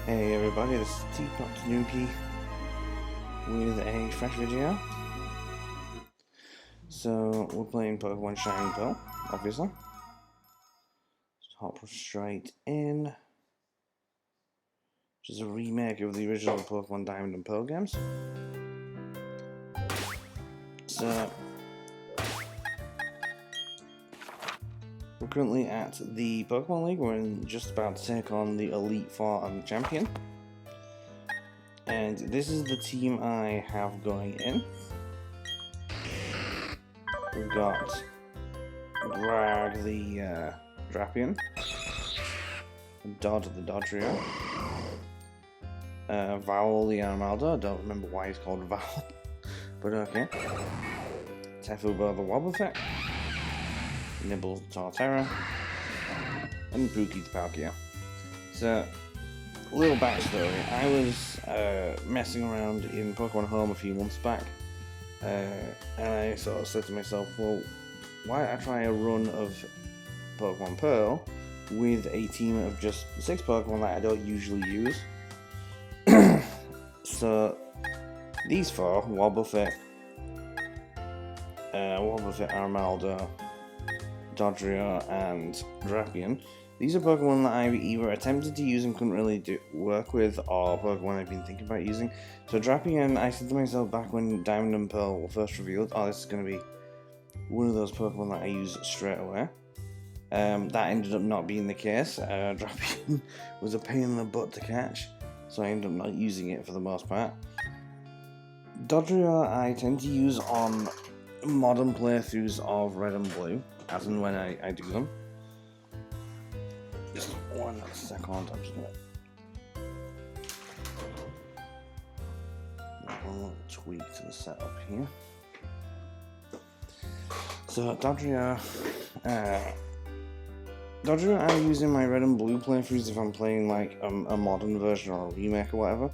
Hey everybody, this is Teapot Tanuki with a fresh video. So we're playing Pokemon Shining Pearl, obviously. Just hop straight in. Which is a remake of the original Pokemon Diamond and Pearl games. So we're currently at the Pokemon League. We're just about to take on the Elite Four and the Champion. And this is the team I have going in. We've got Brag the Drapion, Dodd the Dodrio, Vowel the Armaldo. I don't remember why he's called Vowel, but okay. Tefubo the Wobbuffet, Nibbles the Torterra, and Pookie the Palkia. So, a little backstory. I was messing around in Pokemon Home a few months back, and I sort of said to myself, well, why don't I try a run of Pokemon Pearl with a team of just 6 Pokemon that I don't usually use. So these 4, Wobbuffet, Armaldo, Dodrio, and Drapion, these are Pokemon that I've either attempted to use and couldn't really work with, or Pokemon I've been thinking about using. So Drapion, I said to myself back when Diamond and Pearl were first revealed, oh, this is going to be one of those Pokemon that I use straight away. That ended up not being the case. Drapion was a pain in the butt to catch, so I ended up not using it for the most part. Dodrio I tend to use on modern playthroughs of Red and Blue, as and when I do them. Just 1 second, I'm just gonna make one little tweak to the setup here. So Dodrio I use in my Red and Blue playthroughs if I'm playing like a modern version or a remake or whatever.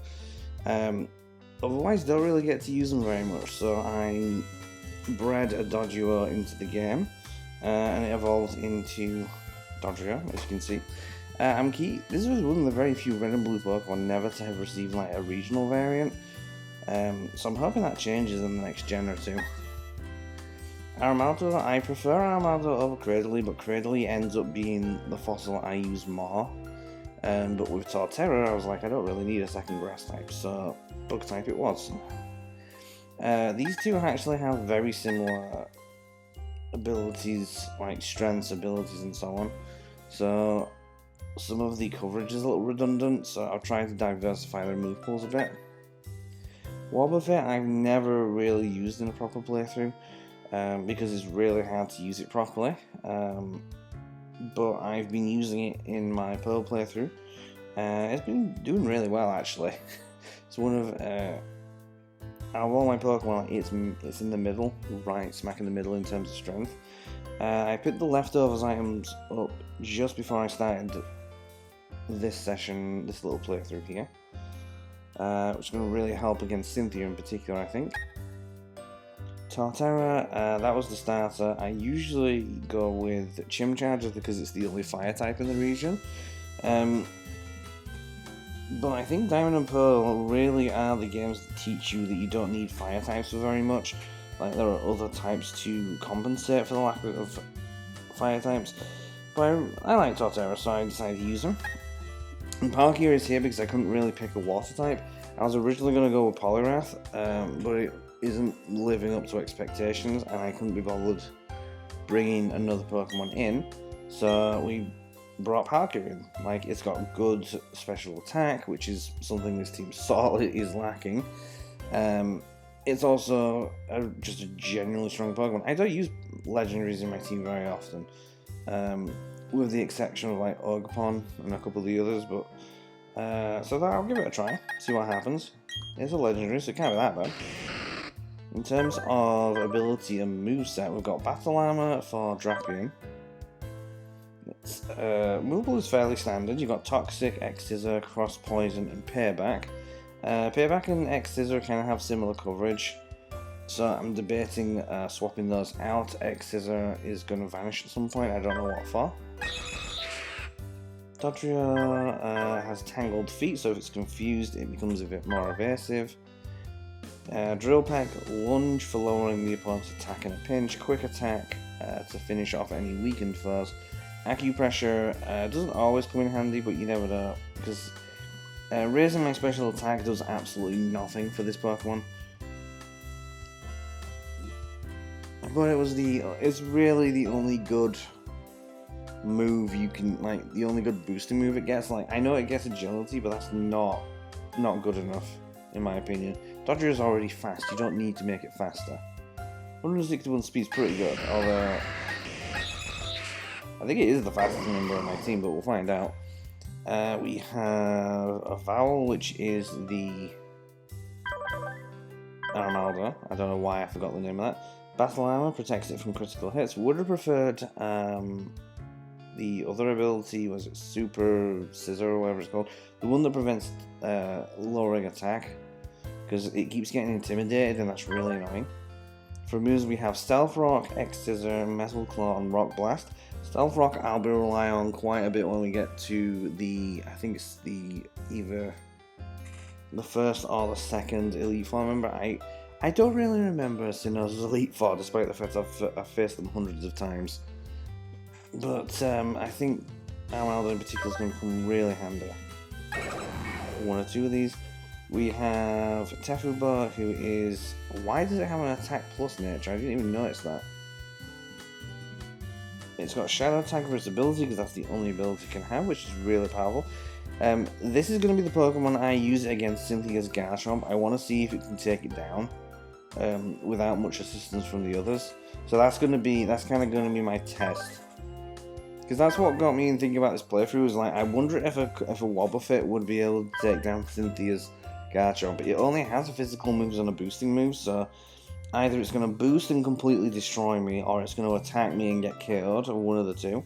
Otherwise, don't really get to use them very much. So I bred a Doduo into the game, and it evolved into Dodrio, as you can see. This was one of the very few Red and Blue Pokemon never to have received like a regional variant. So I'm hoping that changes in the next gen or two. Armaldo, I prefer Armaldo over Cradily, but Cradily ends up being the fossil I use more. But with Torterra, I was like, I don't really need a second grass type, so bug type it was. These two actually have very similar abilities, like strengths, abilities, and so on. So some of the coverage is a little redundant, so I've tried to diversify their move pools a bit. Wobbuffet I've never really used in a proper playthrough, because it's really hard to use it properly. But I've been using it in my Pearl playthrough. It's been doing really well, actually. It's one of out of all my Pokemon, it's in the middle, right smack in the middle in terms of strength. I picked the leftovers items up just before I started this session, this little playthrough here, which is going to really help against Cynthia in particular, I think. Torterra, that was the starter. I usually go with Chimchar because it's the only fire type in the region. But I think Diamond and Pearl really are the games that teach you that you don't need fire types for very much. Like, there are other types to compensate for the lack of fire types. But I like Torterra, so I decided to use them. And Palkia is here because I couldn't really pick a water type. I was originally going to go with Poliwrath, but it isn't living up to expectations, and I couldn't be bothered bringing another Pokemon in, so we brought Palkia in. Like, it's got good special attack, which is something this team sorely is lacking. It's also just a genuinely strong Pokemon. I don't use legendaries in my team very often, with the exception of like Ogerpon and a couple of the others, but so I'll give it a try, see what happens. It's a legendary, so it can't be that bad. In terms of ability and moveset, we've got Battle Armor for Drapion. Its movable is fairly standard. You've got Toxic, X-Scissor, Cross Poison, and Payback. Payback and X-Scissor kind of have similar coverage, so I'm debating swapping those out. X-Scissor is going to vanish at some point, I don't know what for. Dodrio has tangled feet, so if it's confused, it becomes a bit more evasive. Drill Peck, lunge for lowering the opponent's attack in a pinch. Quick attack to finish off any weakened foes. Acupressure doesn't always come in handy, but you never know, because raising my special attack does absolutely nothing for this Pokemon. But it's really the only good move you can, like, the only good boosting move it gets. Like, I know it gets agility, but that's not good enough, in my opinion. Dodger is already fast, you don't need to make it faster. 161 speed's pretty good, although I think it is the fastest member on my team, but we'll find out. We have a Vowel, which is the Armaldo. I don't know why I forgot the name of that. Battle Armor protects it from critical hits. Would have preferred the other ability, was it Super Scissor or whatever it's called? The one that prevents lowering attack, because it keeps getting intimidated and that's really annoying. For moves we have Stealth Rock, X Scissor, Metal Claw and Rock Blast. Stealth Rock I'll be relying on quite a bit when we get to the, I think it's either the first or the second Elite Four member. I don't really remember Sinnoh's Elite Four, despite the fact I've faced them hundreds of times. But I think Armaldo in particular is going to come really handy. One or two of these. We have Tefuba, who is... Why does it have an attack plus nature? I didn't even notice that. It's got Shadow Attack for its ability, because that's the only ability it can have, which is really powerful. This is going to be the Pokemon I use against Cynthia's Garchomp. I want to see if it can take it down without much assistance from the others. So that's kind of going to be my test. Because that's what got me in thinking about this playthrough, is like, I wonder if a Wobbuffet would be able to take down Cynthia's Garchomp. But it only has a physical moves and a boosting move, so either it's going to boost and completely destroy me, or it's going to attack me and get KO'd, or one of the two.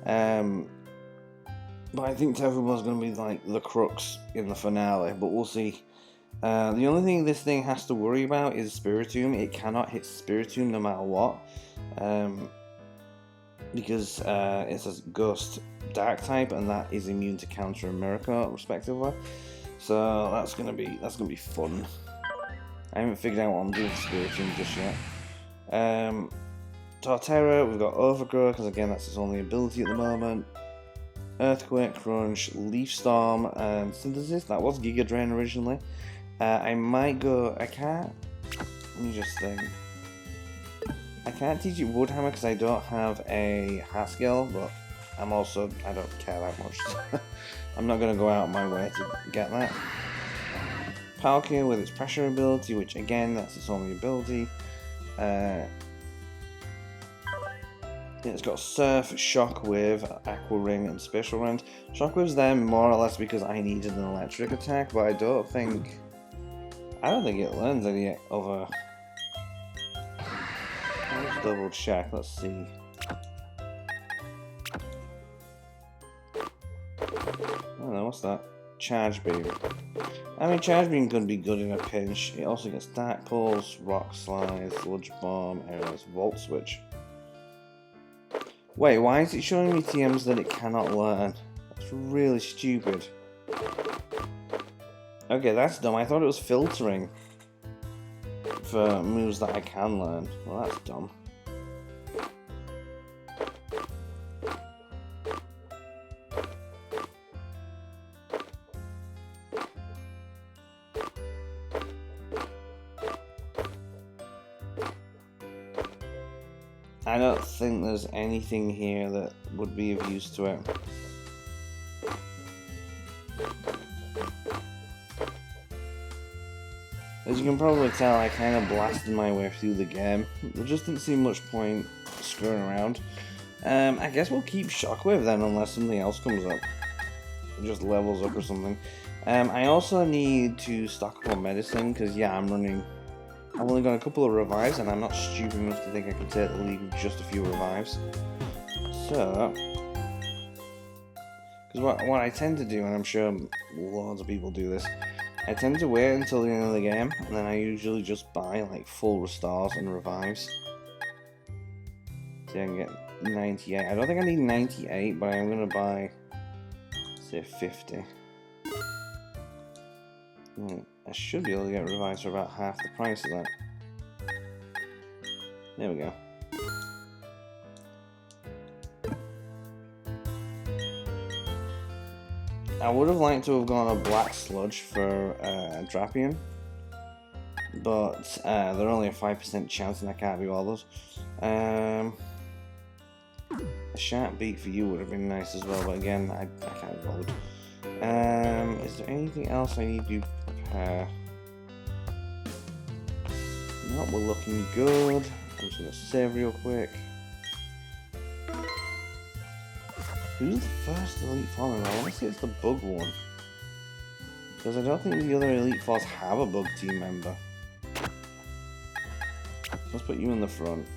But I think Tefuba is going to be like the crux in the finale, but we'll see. The only thing this thing has to worry about is Spiritomb. It cannot hit Spiritomb no matter what. Because it's a Ghost Dark type, and that is immune to Counter and Miracle, respectively. So that's gonna be fun. I haven't figured out what I'm doing with Spiritomb just yet. Torterra, we've got Overgrow, because again that's its only ability at the moment. Earthquake, Crunch, Leaf Storm, and Synthesis. That was Giga Drain originally. I might go. I can't. Let me just think. I can't teach it Woodhammer because I don't have a Haskell, but I don't care that much. I'm not going to go out of my way to get that. Palkia with its pressure ability, which again, that's its only ability. It's got Surf, Shockwave, Aqua Ring, and Spatial Rend. Shockwave's there more or less because I needed an electric attack, but I don't think it learns any other. Let's double check, let's see. I don't know, what's that? Charge Beam. I mean, Charge Beam could be good in a pinch. It also gets Dark Pulse, Rock Slide, Sludge Bomb, Arrows, Volt Switch. Wait, why is it showing me TMs that it cannot learn? That's really stupid. Okay, that's dumb. I thought it was filtering for moves that I can learn. Well, that's dumb. I don't think there's anything here that would be of use to it. As you can probably tell, I kind of blasted my way through the game. There just didn't seem much point screwing around. I guess we'll keep Shockwave then, unless something else comes up. It just levels up or something. I also need to stock up on medicine, because yeah, I've only got a couple of revives, and I'm not stupid enough to think I can take the lead with just a few revives. So, because what I tend to do, and I'm sure loads of people do this, I tend to wait until the end of the game, and then I usually just buy like full restores and revives. So I can get 98. I don't think I need 98, but I'm gonna buy Say 50. I should be able to get revised for about half the price of that. There we go. I would have liked to have gone a black sludge for Drapion, but they're only a 5% chance and I can't be bothered. A sharp beak for you would have been nice as well, but again, I can't be bothered. Is there anything else I need to prepare? No, we're looking good. I'm just gonna save real quick. Who's the first Elite Four? I want to say it's the Bug one. Because I don't think the other Elite Fours have a Bug team member. Let's put you in the front.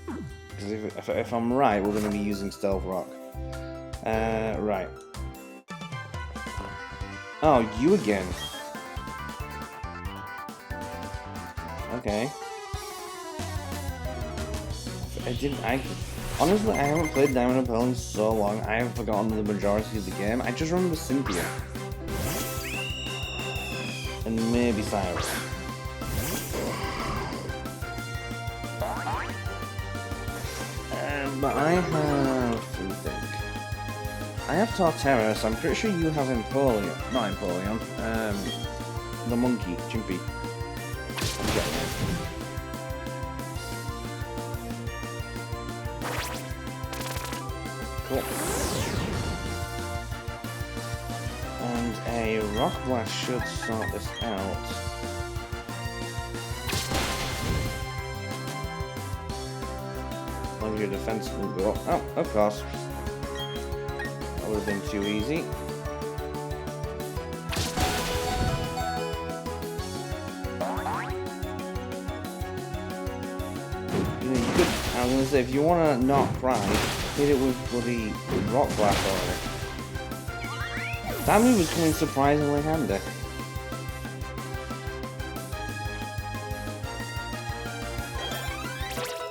Because if I'm right, we're going to be using Stealth Rock. Right. Oh, you again. Okay. Honestly, I haven't played Diamond and Pearl in so long, I have forgotten the majority of the game. I just remember Cynthia. And maybe Cyrus. But I have... let me think. I have Torterra, so I'm pretty sure you have Empoleon. Not Empoleon. The monkey, Chimpy. I'm getting it. Cool. And a Rock Blast should sort this out. As long as your defense will go up. Oh, of course. That would have been too easy. You could, I was going to say, if you want to not cry, hit it with bloody Rock Blast already. That move was coming surprisingly handy.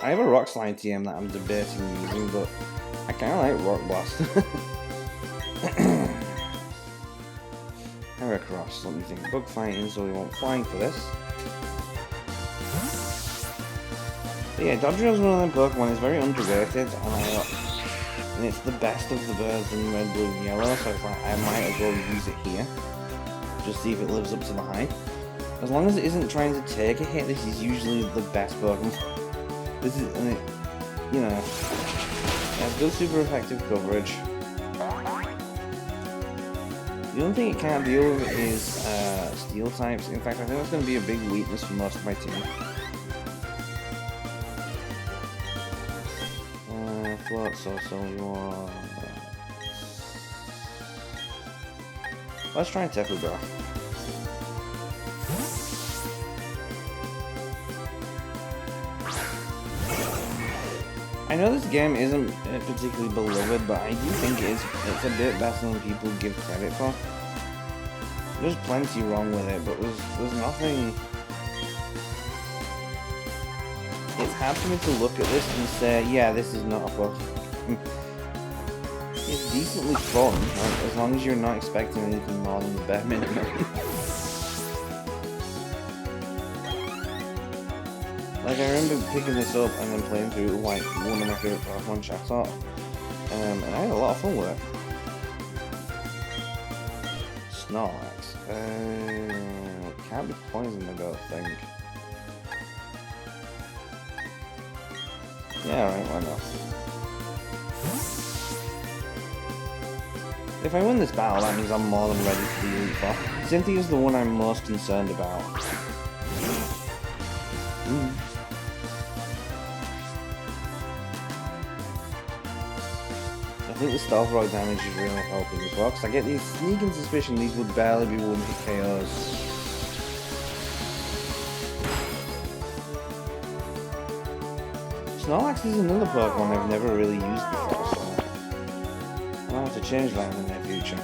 I have a Rock Slide TM that I'm debating using, but I kind of like Rock Blast. Heracross, let me think. Bug fighting, so we want flying for this. But yeah, Dodrill's one of them Pokemon. It's very underrated, and it's the best of the birds in red, blue, and yellow, so it's like, I might as well use it here. Just see if it lives up to the hype. As long as it isn't trying to take a hit, this is usually the best Pokemon. This is, and it, you know, it has good super effective coverage. The only thing it can't deal with is steel types. In fact, I think that's going to be a big weakness for most of my team. Float, so you want... Let's try Tefu Bro. I know this game isn't particularly beloved, but I do think it's a bit better than people give credit for. There's plenty wrong with it, but there's nothing... It's hard for me to look at this and say, yeah, this is not a Pokemon. It's decently fun, like, as long as you're not expecting anything more than the bare minimum. Like, I remember picking this up and then playing through it like one of my favourite Pokemon Chatot. And I had a lot of fun with it. Snorlax. Can't be poisoned, I don't think. Yeah, alright, why not? If I win this battle, that means I'm more than ready for the Elite Four. Cynthia's the one I'm most concerned about. I think the Stealth Rock damage is really helping as well, because I get these sneaking suspicion these would barely be one-hit KOs. Snorlax is another Pokemon I've never really used before, so I'll have to change that in the near future.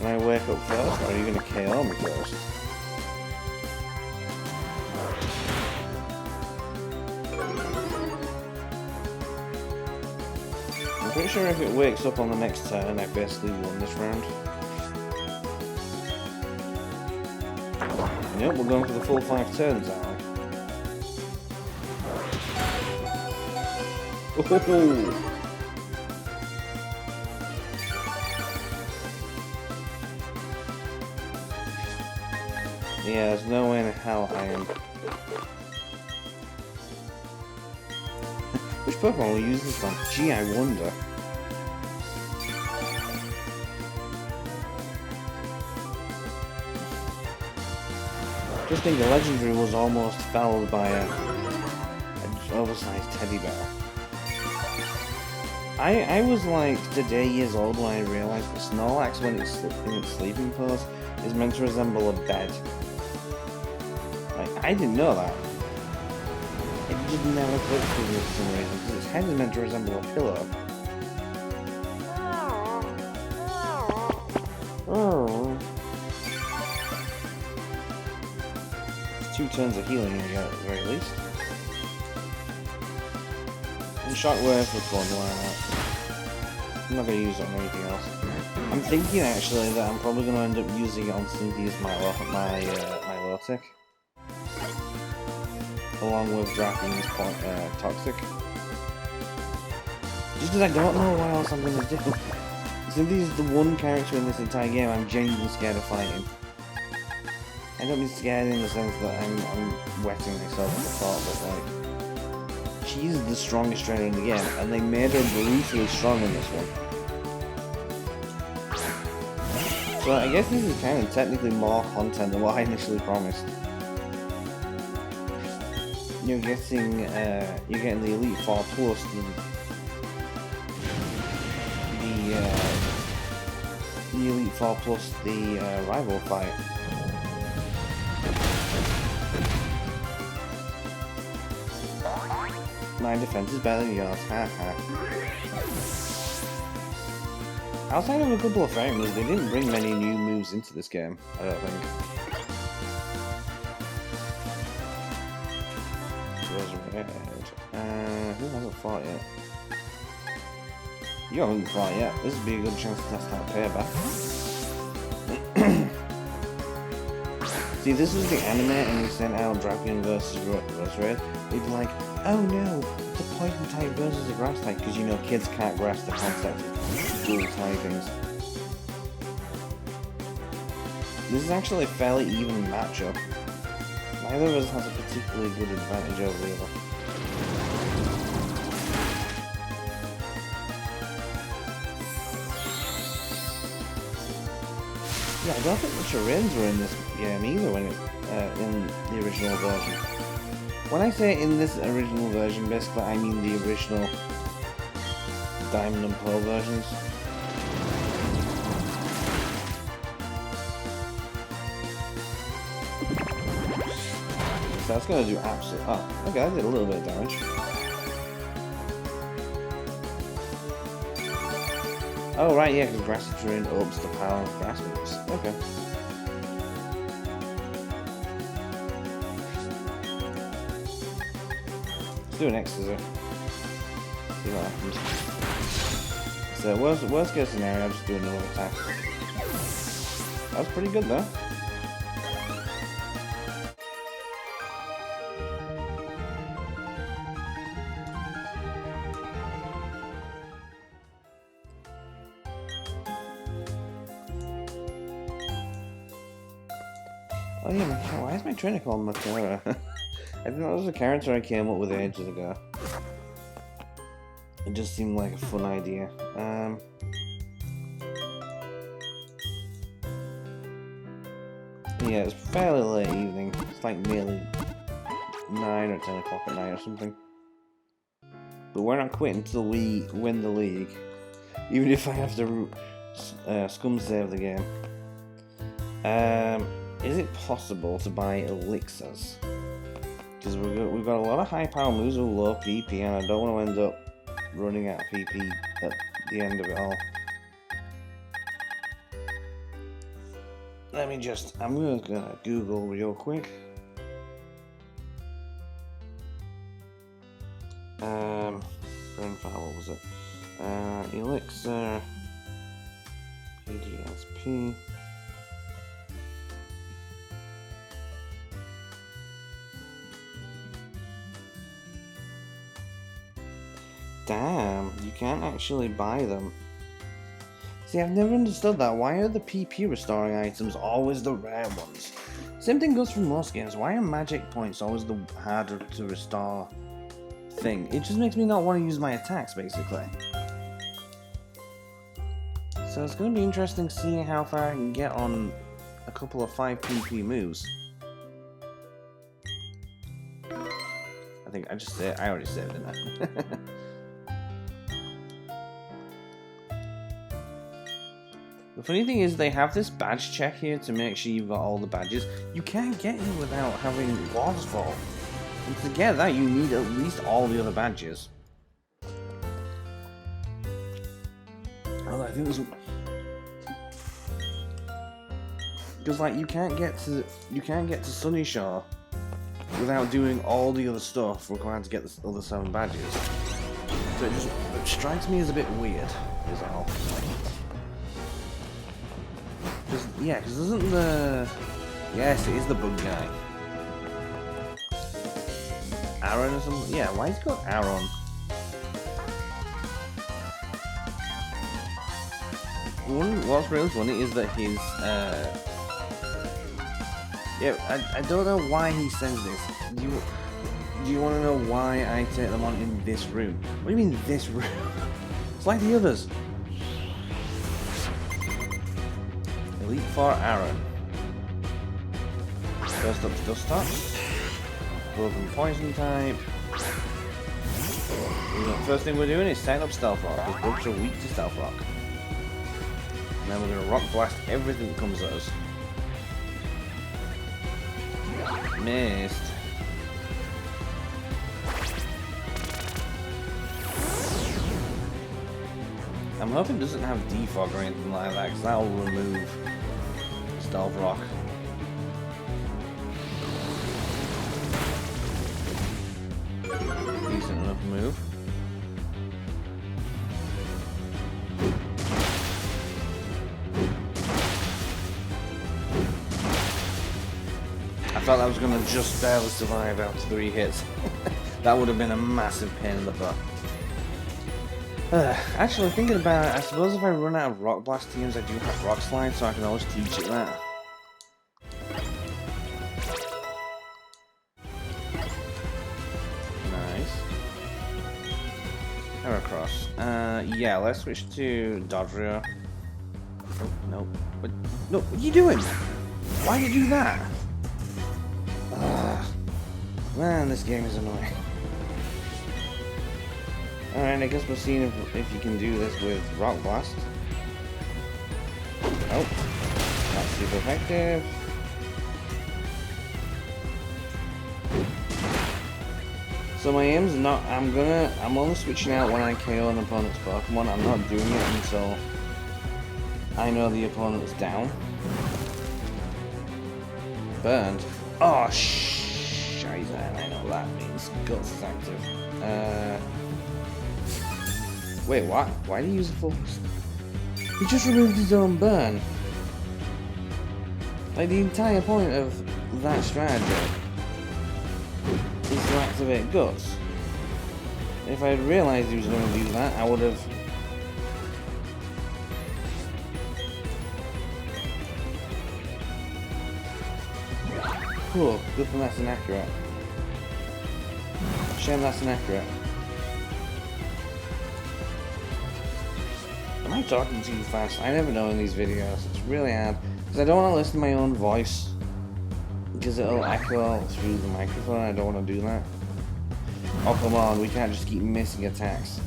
Can I wake up first, or are you going to KO me first? I'm pretty sure if it wakes up on the next turn, I basically won this round. Yep, we're going for the full 5 turns, aren't we? Oh! Yeah, there's no way in hell I am. Which Pokemon will use this one? Gee, I wonder. Just think, a legendary was almost fouled by an oversized teddy bear. I was like today years old when I realised that Snorlax, when it's in its sleeping pose, is meant to resemble a bed. Like, I didn't know that. It just never clicked with me for some reason, because its head is meant to resemble a pillow. Oh. 2 turns of healing you get at the very least. And Shockwave was fun, why not? I'm not going to use it on anything else. I'm thinking actually that I'm probably going to end up using it on Cynthia's Milotic. Along with Dragon's Toxic. Just because I don't know what else I'm going to do. Cynthia's the one character in this entire game I'm genuinely scared of fighting. I don't mean scared in the sense that I'm wetting myself at the thought, but like, she's the strongest trainer in the game, and they made her brutally strong in this one. So I guess this is kind of technically more content than what I initially promised. You're getting the Elite Four plus the Elite Four plus the rival fight. My defense is better than yours, haha. Outside of a couple of fairy moves, they didn't bring many new moves into this game, I don't think. Who hasn't fought yet? You haven't fought yet. This would be a good chance to test out payback. See, this was the anime and we sent out Dragon vs. Roserade. We'd be like, oh no, it's a poison type versus a grass type, because you know kids can't grasp the concept of dual typings. This is actually a fairly even matchup. Neither of us has a particularly good advantage over the other. Yeah, I don't think the charades were in this game either when in the original version. When I say in this original version, basically I mean the original Diamond and Pearl versions. So that's going to do absolute... Oh, okay, that did a little bit of damage. Oh, right, yeah, because Grassy Terrain ups the power of grass moves. Okay. Let's do an X scissor. See what happens. So, worst case scenario, I'll just do another attack. That was pretty good, though. Oh yeah, why is my trainer called Makara? I think that was a character I came up with ages ago. It just seemed like a fun idea. Yeah, it's fairly late evening. It's like nearly 9 or 10 o'clock at night or something. But we're not quitting until we win the league. Even if I have to scum save the game. Is it possible to buy elixirs? Because we've got a lot of high power moves with low PP, and I don't want to end up running out of PP at the end of it all. Let me just, I'm gonna Google real quick. Brain file, what was it? Elixir PDSP. Damn, you can't actually buy them. See, I've never understood that. Why are the PP restoring items always the rare ones? Same thing goes for most games. Why are magic points always the harder to restore thing? It just makes me not want to use my attacks, basically. So it's going to be interesting seeing how far I can get on a couple of 5 PP moves. I think I just said, I already said it, didn't I? The funny thing is, they have this badge check here to make sure you've got all the badges. You can't get in without having Lord's Vault. And to get that, you need at least all the other badges. Oh, I think there's... Because, like, you can't get to Sunyshore without doing all the other stuff required to get the other 7 badges. So it strikes me as a bit weird, is all. Yeah, because isn't the... Yes, it is the bug guy. Aaron or something? Yeah, why is he called Aaron? What's really funny is that his... Yeah, I don't know why he says this. Do you want to know why I take them on in this room? What do you mean this room? It's like the others. Elite 4 Aaron. First up's Dust Tops. Broken Poison type. First thing we're doing is setting up Stealth Rock, because bugs are weak to Stealth Rock. And then we're going to Rock Blast everything that comes at us. Missed. I'm hoping it doesn't have defog or anything like that, because that'll remove Stealth Rock. Decent enough move. I thought that was going to just barely survive after 3 hits. That would have been a massive pain in the butt. Actually, thinking about it, I suppose if I run out of Rock Blast teams, I do have Rock Slide, so I can always teach it that. Nice. Heracross. Yeah, let's switch to Dodrio. Oh, no. No, what are you doing? Why did you do that? Man, this game is annoying. Alright, I guess we'll see if you can do this with Rock Blast. Oh, not super effective. So my aim's not, I'm only switching out when I KO an opponent's Pokemon. I'm not doing it until I know the opponent's down. Burned. Oh, shite, I know what that means. Guts is active. Wait, what? Why did he use a full... He just removed his own burn. Like, the entire point of that strategy is to activate Guts. If I had realised he was going to do that, I would have... Cool, good thing that's inaccurate. Shame that's inaccurate. Am I talking too fast? I never know in these videos. It's really hard. Because I don't want to listen to my own voice. Because it'll echo through the microphone. I don't want to do that. Oh, come on. We can't just keep missing attacks.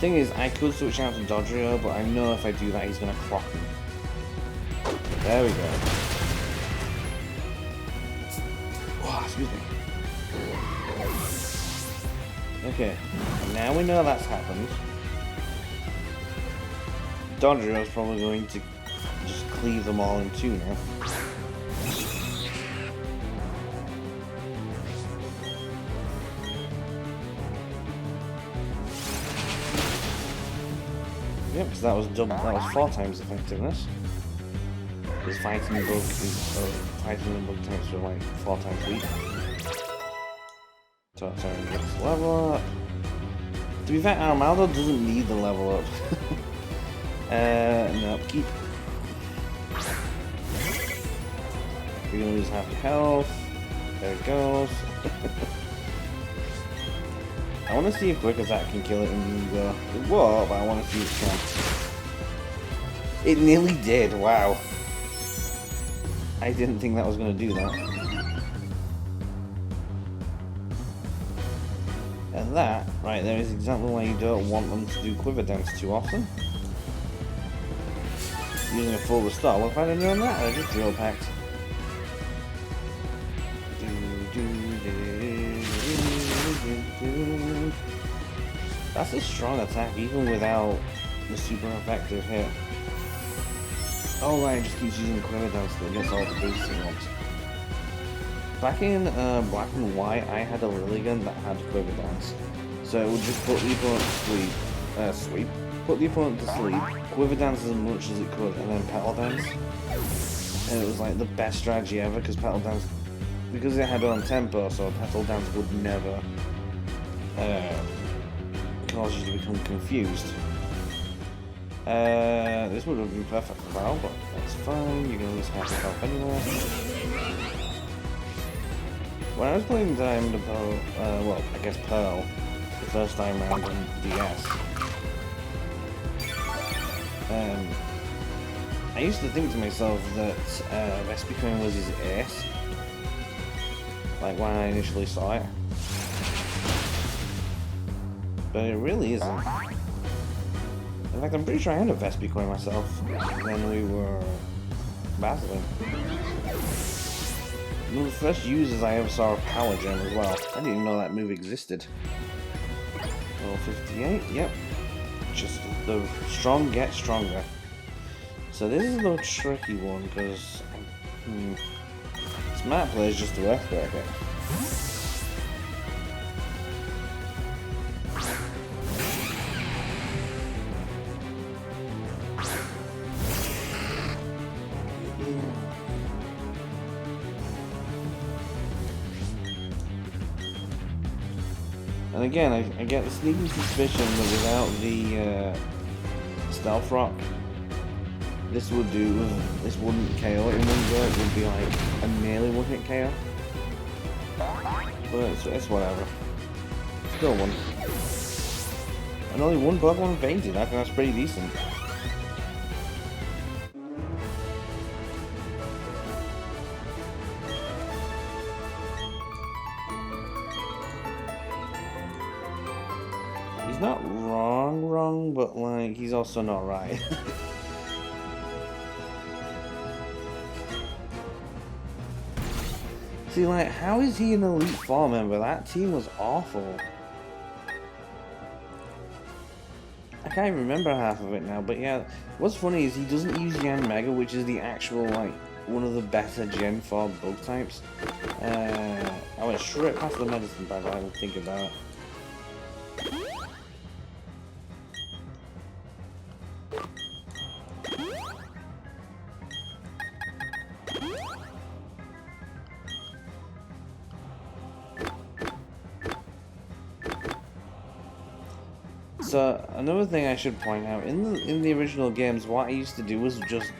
Thing is, I could switch out to Dodrio, but I know if I do that, he's going to clock me. There we go. Oh, excuse me. Okay. Now we know that's happened. Dodrio is probably going to just cleave them all in two now. Yep, because that was 4 times effectiveness. Because fighting the bug types are like 4 times weak. So sorry, let's level up. To be fair, Armaldo doesn't need the level up. No, keep. You're gonna lose half your health. There it goes. I want to see if Quick Attack can kill it in the... It won't, but I want to see if it can. It nearly did, wow. I didn't think that was going to do that. And that, right there, is exactly why you don't want them to do Quiver Dance too often. Using a full restore. What if I didn't do that? I just drill packed. That's a strong attack, even without the super effective hit. Oh right, it just keeps using Quiver Dance against all the boosting ones. Back in Black and White, I had a Lilligan that had Quiver Dance. So it would just put the opponent to sleep. Put the opponent to sleep, Quiver Dance as much as it could, and then Petal Dance. And it was like the best strategy ever, because Petal Dance, because it had on tempo, so Petal Dance would never cause you to become confused. This would have been perfect for Val, but that's fine, you're gonna lose half your health anyway. When I was playing Diamond and Pearl, well, I guess Pearl, the first time around on DS, I used to think to myself that Vespiquen was his ace, like when I initially saw it. But it really isn't. In fact, I'm pretty sure I had a Vespiquen myself when we were battling. One of the first users I ever saw of Power Gem as well. I didn't even know that move existed. Level 58, yep. Just the strong get stronger. So this is the tricky one because Smart plays just the Earthquaker. And again, I get the sneaking suspicion that without the Stealth Rock, this wouldn't KO it in one go, it would be like a nearly one-hit KO. But it's whatever. Still one. And only one Pokemon fainted, I think that's pretty decent. He's not wrong, but like, he's also not right. See, like, how is he an Elite Four member? That team was awful. I can't remember half of it now, but yeah, what's funny is he doesn't use Yanmega, which is the actual, like, one of the better Gen 4 bug types. I went straight past the medicine bag, I would think about it. So another thing I should point out, in the original games, what I used to do was just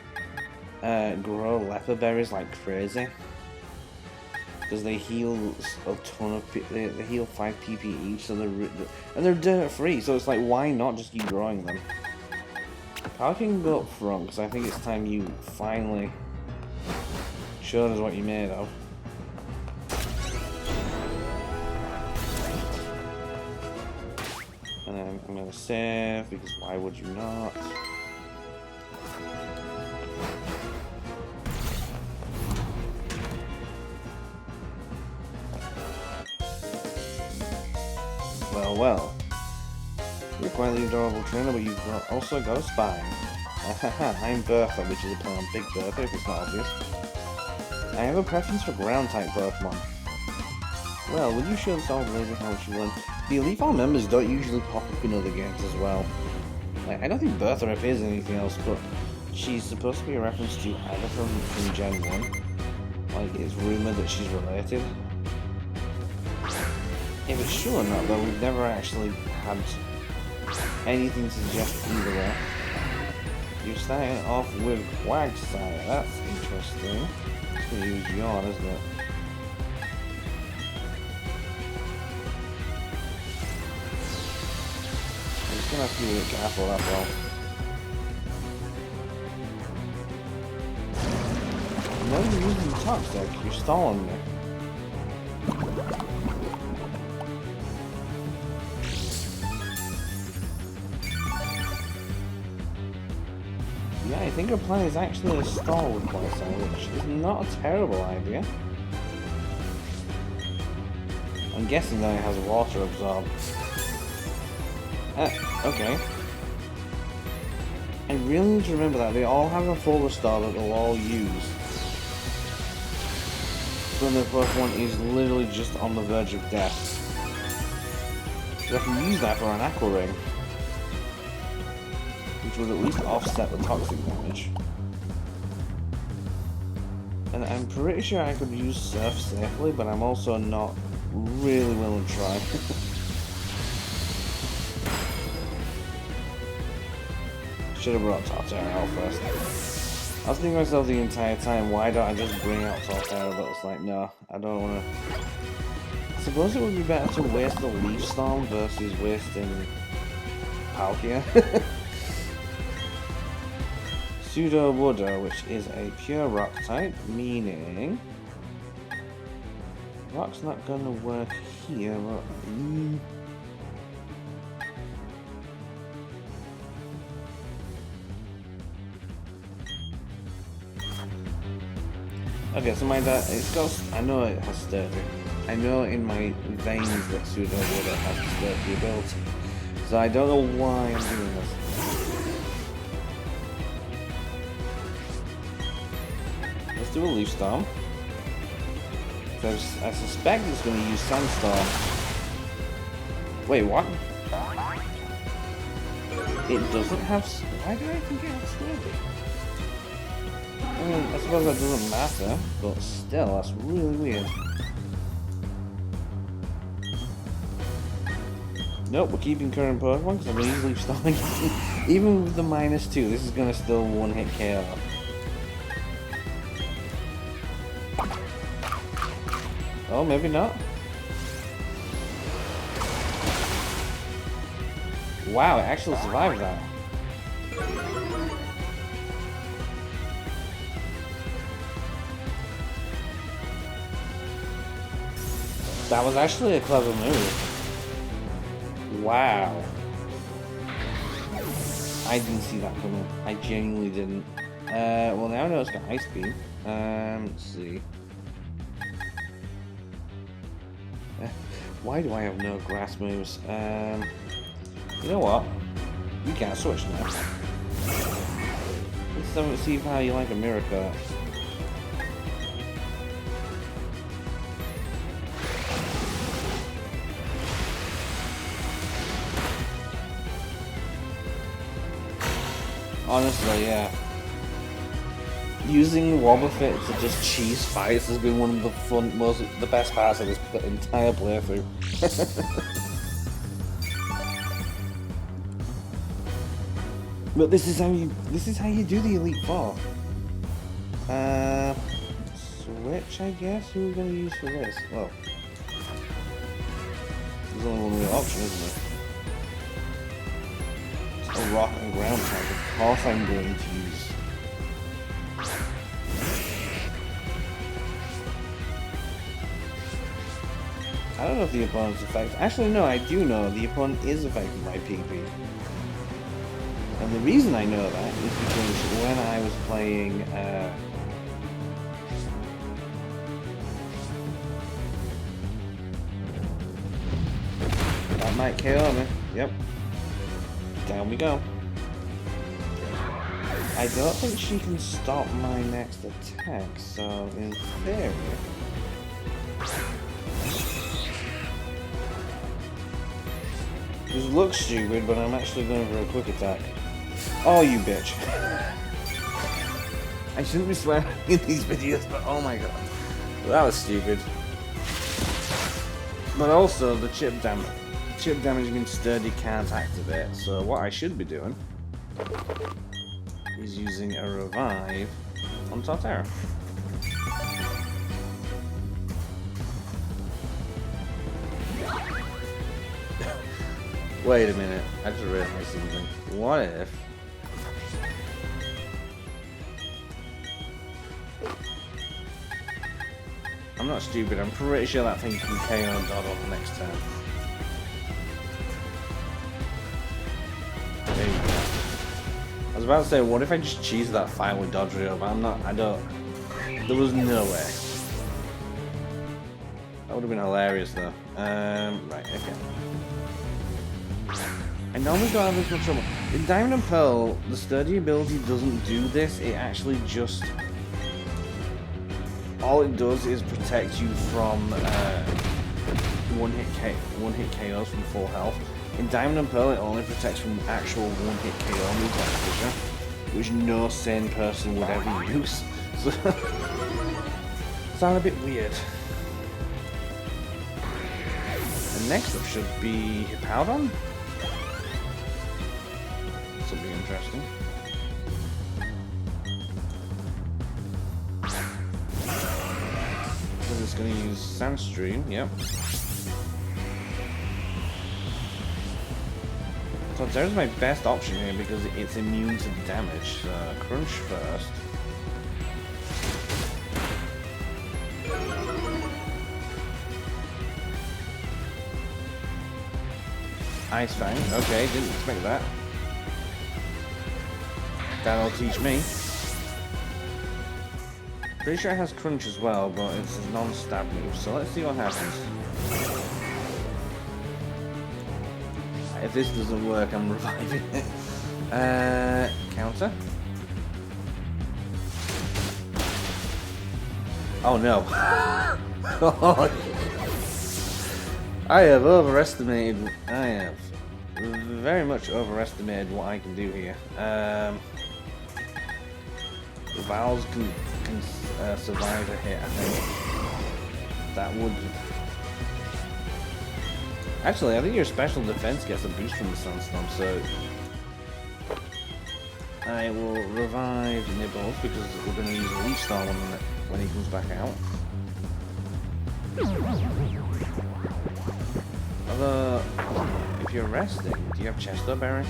grow leopard berries like crazy, because they heal a ton of they heal 5 PP each, so they're dirt free. So it's like, why not just keep growing them? How can you go up front? Because I think it's time you finally showed us what you're made of. And then I'm gonna save, because why would you not? Well. You're quite the adorable trainer, but you've also got a spine. I'm Bertha, which is a play on Big Bertha, if it's not obvious. I have a preference for ground-type Pokemon. Well, would you show the Soul Blazer how much you learn? The Elite Four members don't usually pop up in other games as well. Like, I don't think Bertha appears in anything else, but she's supposed to be a reference to Agatha from Gen 1. Like, it's rumoured that she's related. If it's true or not, though, we've never actually had anything to suggest either way. You're starting off with Quagsire, that's interesting. It's gonna use Yawn, isn't it? I'm just gonna have to be a bit careful, that's all. No, you're using Toxic, you're stalling me. Yeah, I think her plan is actually to stall with Quagsire, which is not a terrible idea. I'm guessing that it has water absorb. Okay. I really need to remember that they all have a full restore that they'll all use. So the first one is literally just on the verge of death. So I can use that for an Aqua Ring, which would at least offset the toxic damage. And I'm pretty sure I could use Surf safely, but I'm also not really willing to try. Should have brought Torterra out first. I was thinking to myself the entire time, why don't I just bring out Torterra, but it's like, no, I don't want to. I suppose it would be better to waste the Leaf Storm versus wasting Palkia. Sudowoodo, which is a pure rock type, meaning rock's not gonna work here, but okay, so it's got, I know it has sturdy. I know in my veins that Sudowoodo has the sturdy ability. So I don't know why I'm doing this. Let's do a Leaf Storm. So I suspect it's going to use Sandstorm. Wait, what? It doesn't have... Why do I think it has sturdy? I mean, I suppose that doesn't matter, but still, that's really weird. Nope, we're keeping current Pokemon because I'm easily starting. Even with the -2, this is going to still one-hit KO. Oh, maybe not. Wow, it actually survived that. That was actually a clever move. Wow. I didn't see that coming. I genuinely didn't. Well, now I know it's got Ice Beam. Let's see. Why do I have no grass moves? You know what? You can't switch now. Let's see how you like a Miracle. Honestly, yeah. Using Wobbuffet to just cheese fights has been one of the best parts of this entire playthrough. But this is how you do the Elite Four. Switch, I guess. Who are we gonna use for this? Well, there's only one real option, isn't there? A rock and ground type. Of course I'm going to use. I don't know if the opponent's affected. Actually, no, I do know the opponent is affected by PP. And the reason I know that is because when I was playing, that might KO me. Yep. Down we go. I don't think she can stop my next attack, so in theory... This looks stupid, but I'm actually going for a quick attack. Oh, you bitch. I shouldn't be swearing in these videos, but oh my god. That was stupid. But also, the chip damage means sturdy can't activate, so what I should be doing is using a revive on Torterra. Wait a minute, I just realized something. What if... I'm not stupid, I'm pretty sure that thing can KO Doddle the next turn. There you go. I was about to say, what if I just cheese that fight with Dodrio, but I don't... There was no way. That would have been hilarious though. Right, okay. I normally don't have this much trouble. In Diamond and Pearl, the sturdy ability doesn't do this, it actually just... All it does is protect you from one-hit KOs from full health. In Diamond and Pearl, it only protects from actual one-hit KO moves like Fissure, which no sane person would ever use. So, sound a bit weird. And next up should be Hippowdon. Something interesting. Because it's going to use Sandstream, yep. So there's my best option here because it's immune to damage. Crunch first. Ice Fang, okay, didn't expect that. That'll teach me. Pretty sure it has Crunch as well, but it's a non-stab move, so let's see what happens. If this doesn't work, I'm reviving it. Counter? Oh no. I have overestimated. I have very much overestimated what I can do here. Vowels can survive a hit, I think. That would... Actually, I think your special defense gets a boost from the Sandstorm, so... I will revive Nibbles because we're going to use a Leaf Star when he comes back out. Although, if you're resting, do you have Chesto Berry?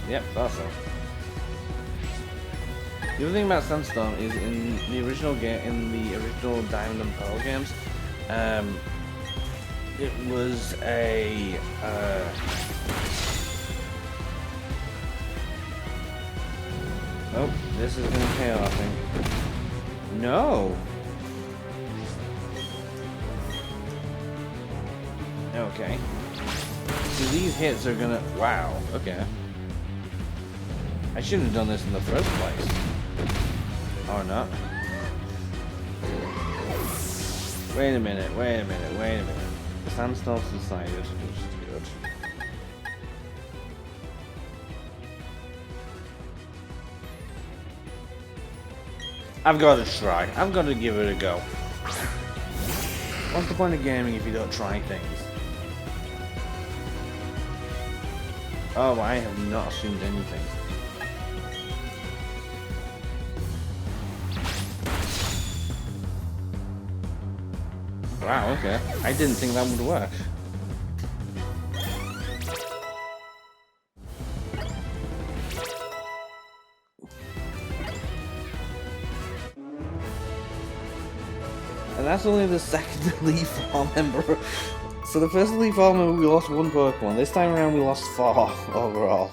Yep, thought so. The other thing about Sandstorm is in the original Diamond and Pearl games, it was a oh, this is gonna KO, I think. No. Okay. So these hits are gonna... Wow. Okay. I shouldn't have done this in the first place. Or not. Wait a minute. The Sandstorm's decided, which is good. I've got to try. I've got to give it a go. What's the point of gaming if you don't try things? Oh, I have not assumed anything. Wow, okay. I didn't think that would work. And that's only the second Elite Four member. So the first Elite Four member we lost one Pokemon. This time around we lost 4 overall.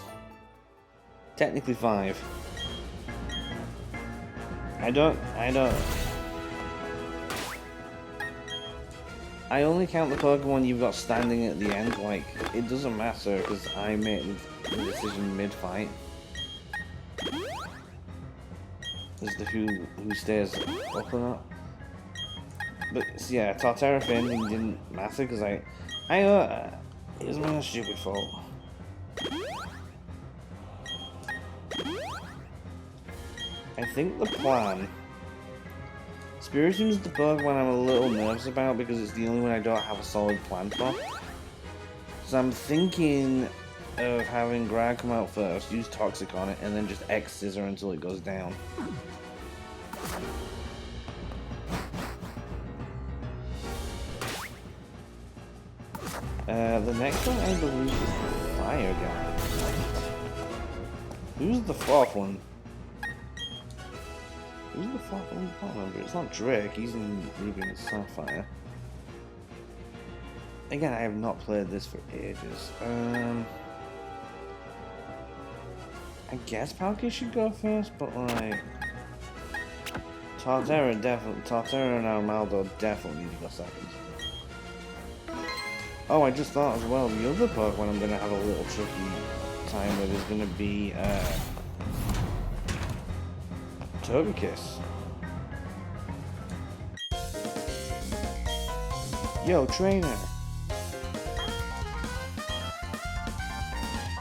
Technically 5. I don't... I only count the Pokemon you've got standing at the end. Like, it doesn't matter because I made the decision mid-fight. As to who stays up or not. But so yeah, Torterra Finn didn't matter because it was my own stupid fault. I think the plan. Spiritomb is the Pokemon I'm a little nervous about because it's the only one I don't have a solid plan for. So I'm thinking of having Grad come out first, use Toxic on it, and then just X-Scissor until it goes down. The next one I believe is the Fire guy. Who's the fourth one? Who's the fourth one? I can't remember. It's not Drake, he's in Ruby and Sapphire. Again, I have not played this for ages. I guess Palkia should go first, but like... Torterra and Armaldo definitely need to go second. Oh, I just thought as well, the other Pokemon I'm going to have a little tricky time with is going to be, Togekiss. Yo, trainer!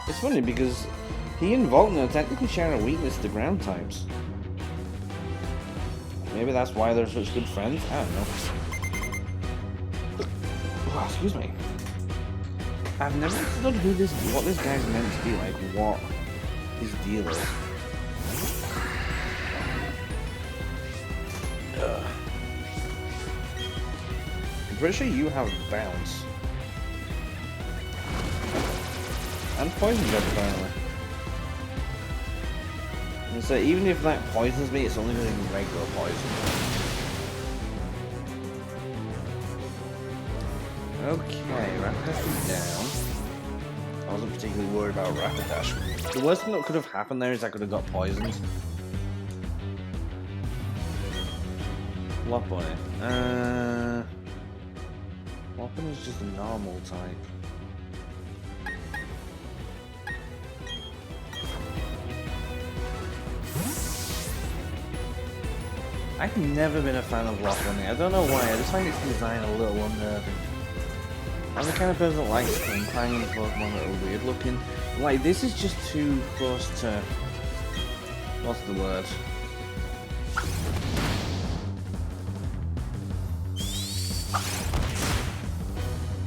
It's funny because he and Volkner technically share a weakness to ground types. Maybe that's why they're such good friends? I don't know. Oh, excuse me. I've never understood what this guy's meant to be, like what his deal is. Ugh. I'm pretty sure you have bounce. And poison jab apparently. And so even if that poisons me, it's only going to be regular poison. Okay, Rapidash is down. I wasn't particularly worried about Rapidash. The worst thing that could have happened there is I could have got poisoned. Lopunny. Lopunny is just a normal type. I've never been a fan of Lopunny. I don't know why, I just find its design a little unnerving. I'm the kind of person that likes climbing the Pokemon that are weird looking. Like, this is just too close to... What's the word?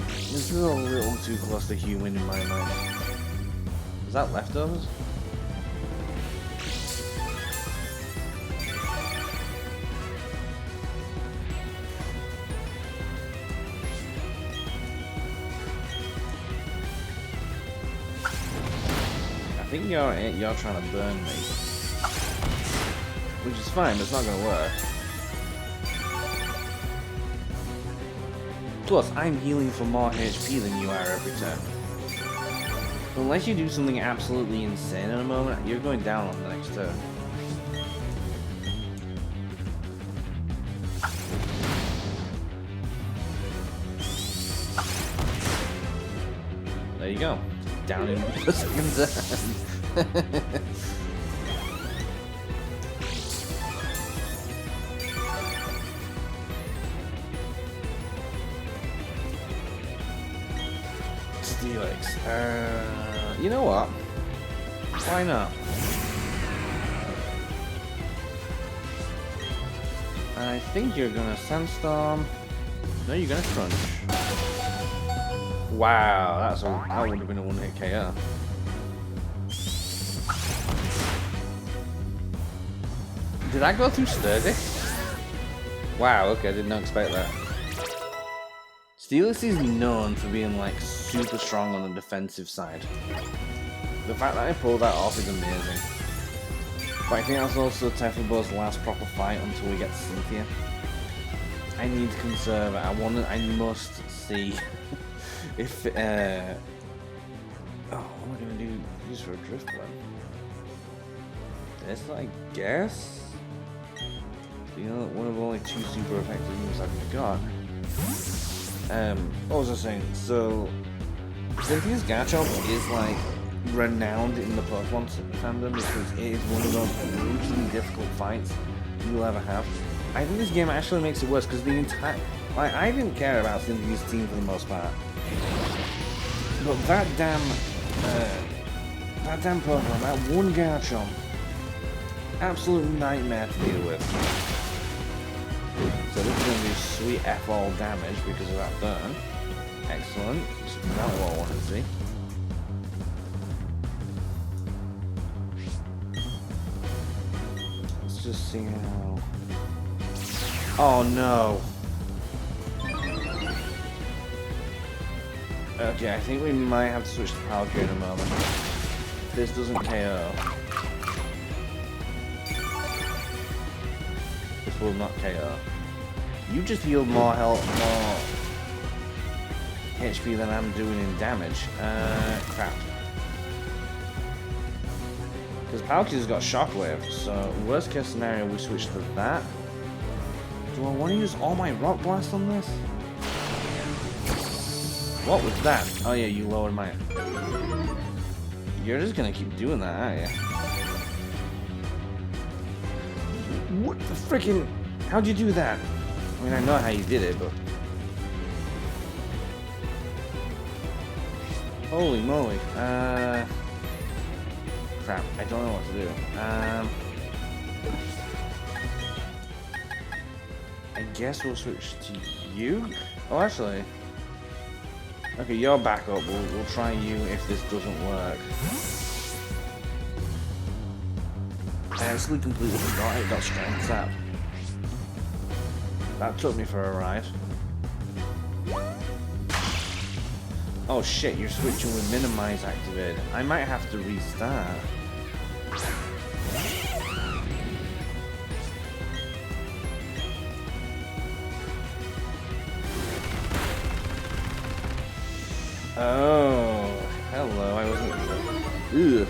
This is a little too close to human in my mind. Is that leftovers? I think you're trying to burn me, which is fine, but it's not gonna work. Plus, I'm healing for more HP than you are every turn. Unless you do something absolutely insane in a moment, you're going down on the next turn. There you go. Down in the second turn. Steelix. You know what? Why not? I think you're gonna Sandstorm. No, you're gonna Crunch. Wow, that would have been a one-hit KO. Did I go through Sturdy? Wow, okay, I did not expect that. Steelix is known for being like super strong on the defensive side. The fact that I pulled that off is amazing. But I think that's also Teflabo's last proper fight until we get to Cynthia. I need to conserve it. I must see if oh, what am I gonna do? Use for a drift one. This, I guess. You know, one of only two super effective moves I've got. What was I saying? So, Cynthia's Garchomp is like renowned in the Pokemon fandom because it is one of those brutally difficult fights you'll ever have. I think this game actually makes it worse because the entire... Like, I didn't care about Cynthia's team for the most part. But that damn Pokemon, that one Garchomp, absolute nightmare to deal with. So this is going to do sweet F all damage because of that burn. Excellent. That's exactly what I wanted to see. Let's just see how... Oh no! Okay, I think we might have to switch to Palkia in a moment. If this doesn't KO... This will not KO. You just healed more health, more HP than I'm doing in damage. Crap. Because Palkia's got Shockwave, so worst case scenario we switch to that. Do I want to use all my Rock Blast on this? What was that? Oh yeah, you lowered my... You're just gonna keep doing that, aren't you? What the frickin'... How'd you do that? I mean, I know how you did it, but... Holy moly. Crap, I don't know what to do. I guess we'll switch to you? Oh, actually... Okay, you're back up. We'll try you if this doesn't work. I actually completely forgot I got Strength Sap. That took me for a ride. Oh shit, you're switching with Minimize activated. I might have to restart. Oh, hello, I wasn't... Ugh.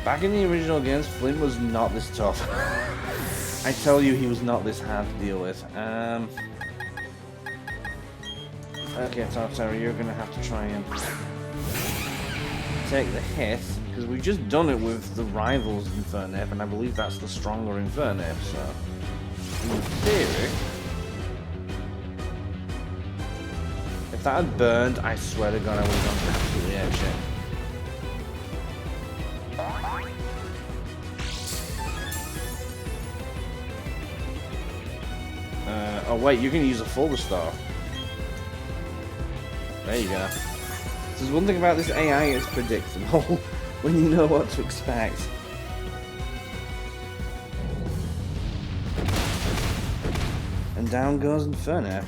Back in the original games, Flint was not this tough. I tell you, he was not this hard to deal with. Okay, Torterra, you're gonna have to try and take the hit, because we've just done it with the rivals Infernape, and I believe that's the stronger Infernape, so... In theory... If that had burned, I swear to God I would have gone absolutely apeshit. Oh wait, you can use a full restore. There you go. So there's one thing about this AI, it's predictable when you know what to expect. And down goes Infernape.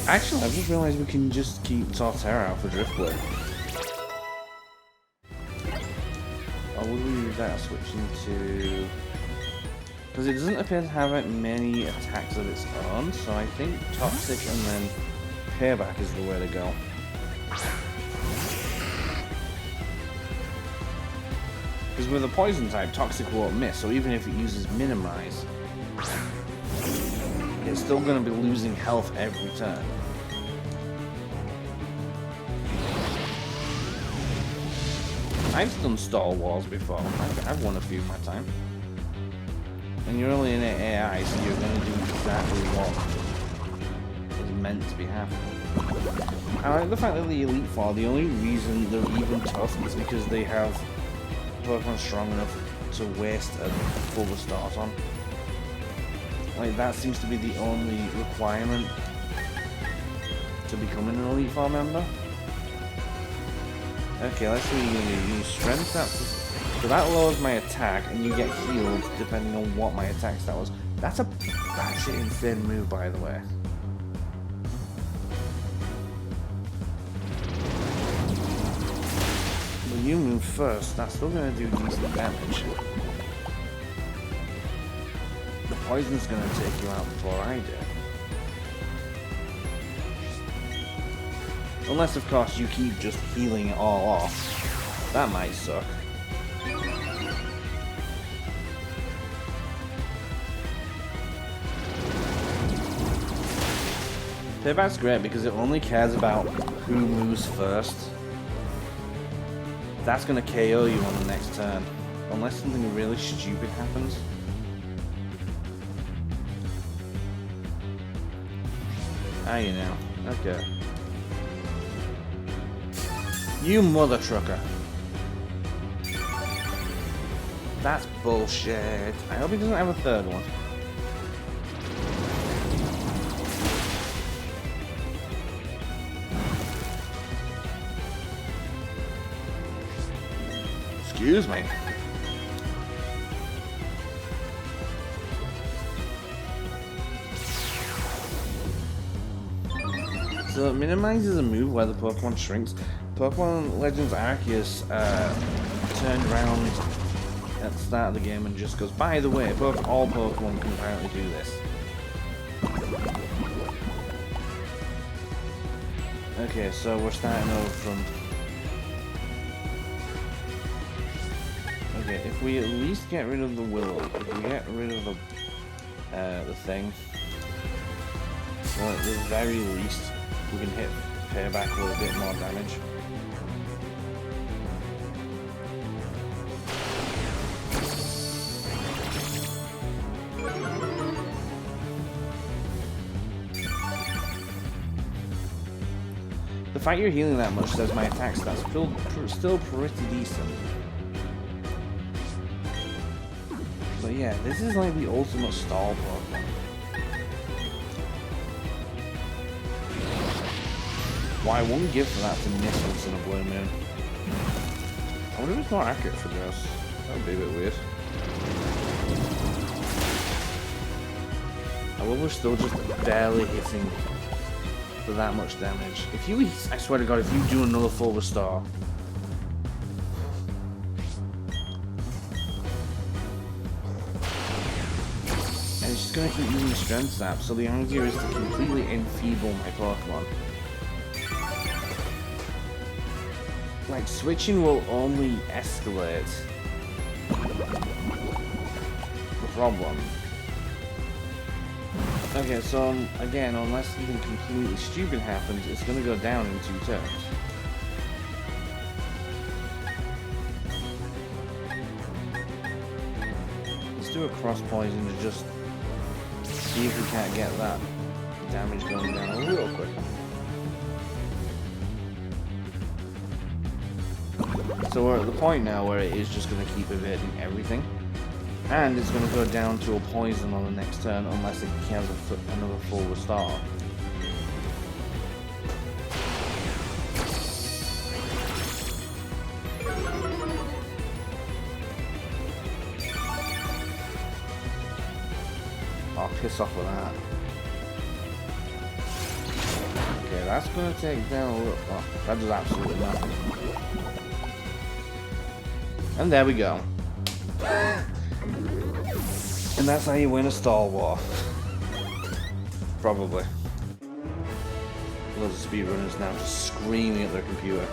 Actually, I've just realised we can just keep Torterra out for Driftwood. Or would we do that switching to... Because it doesn't appear to have many attacks of its own, so I think Toxic and then Payback is the way to go. Because with a Poison type, Toxic won't miss, so even if it uses Minimize, it's still going to be losing health every turn. I've done Stall Walls before. I've won a few in my time. And you're only in AI, so you're going to do exactly what is meant to be happening. I like the fact that the Elite Four, the only reason they're even tough is because they have Pokemon strong enough to waste a full restore on. Like, that seems to be the only requirement to becoming an Elite Four member. Okay, let's see what you're going to do. Use Strength Sap. So that lowers my attack, and you get healed depending on what my attack stat was. That's a batshit insane move, by the way. When you move first, that's still going to do decent damage. The poison's going to take you out before I do. Unless, of course, you keep just healing it all off. That might suck. Payback's great because it only cares about who moves first. That's gonna KO you on the next turn. Unless something really stupid happens. Ah, you know. Okay. You mother trucker. That's bullshit. I hope he doesn't have a third one. Excuse me. So it minimizes a move where the Pokemon shrinks. Pokemon Legends Arceus turned around at the start of the game and just goes, by the way, all Pokemon can apparently do this. Okay, so we're starting over from... Okay, if we at least get rid of the Willow, if we get rid of the thing, well, at the very least, we can hit Payback with a bit more damage. The fact you're healing that much says my attack stats still pretty decent. But yeah, this is like the ultimate stall Pokemon. Well, I wouldn't give for that to miss once in a blue moon. I wonder if it's more accurate for Ghost. That would be a bit weird. I love we're still just barely hitting for that much damage. If you, I swear to God, if you do another full restore, and it's just gonna keep using strength sap, so the idea is to completely enfeeble my Pokemon. Like, switching will only escalate the problem. Okay, so again, unless something completely stupid happens, it's gonna go down in 2 turns. Let's do a cross poison to just see if we can't get that damage going down a little quicker. So we're at the point now where it is just going to keep evading everything. And it's going to go down to a poison on the next turn unless it has another full restore. I'll piss off with that. Okay, that's going to take down a little... Oh, that does absolutely nothing. And there we go. And that's how you win a Star War. Probably. Loads of speedrunners now just screaming at their computer.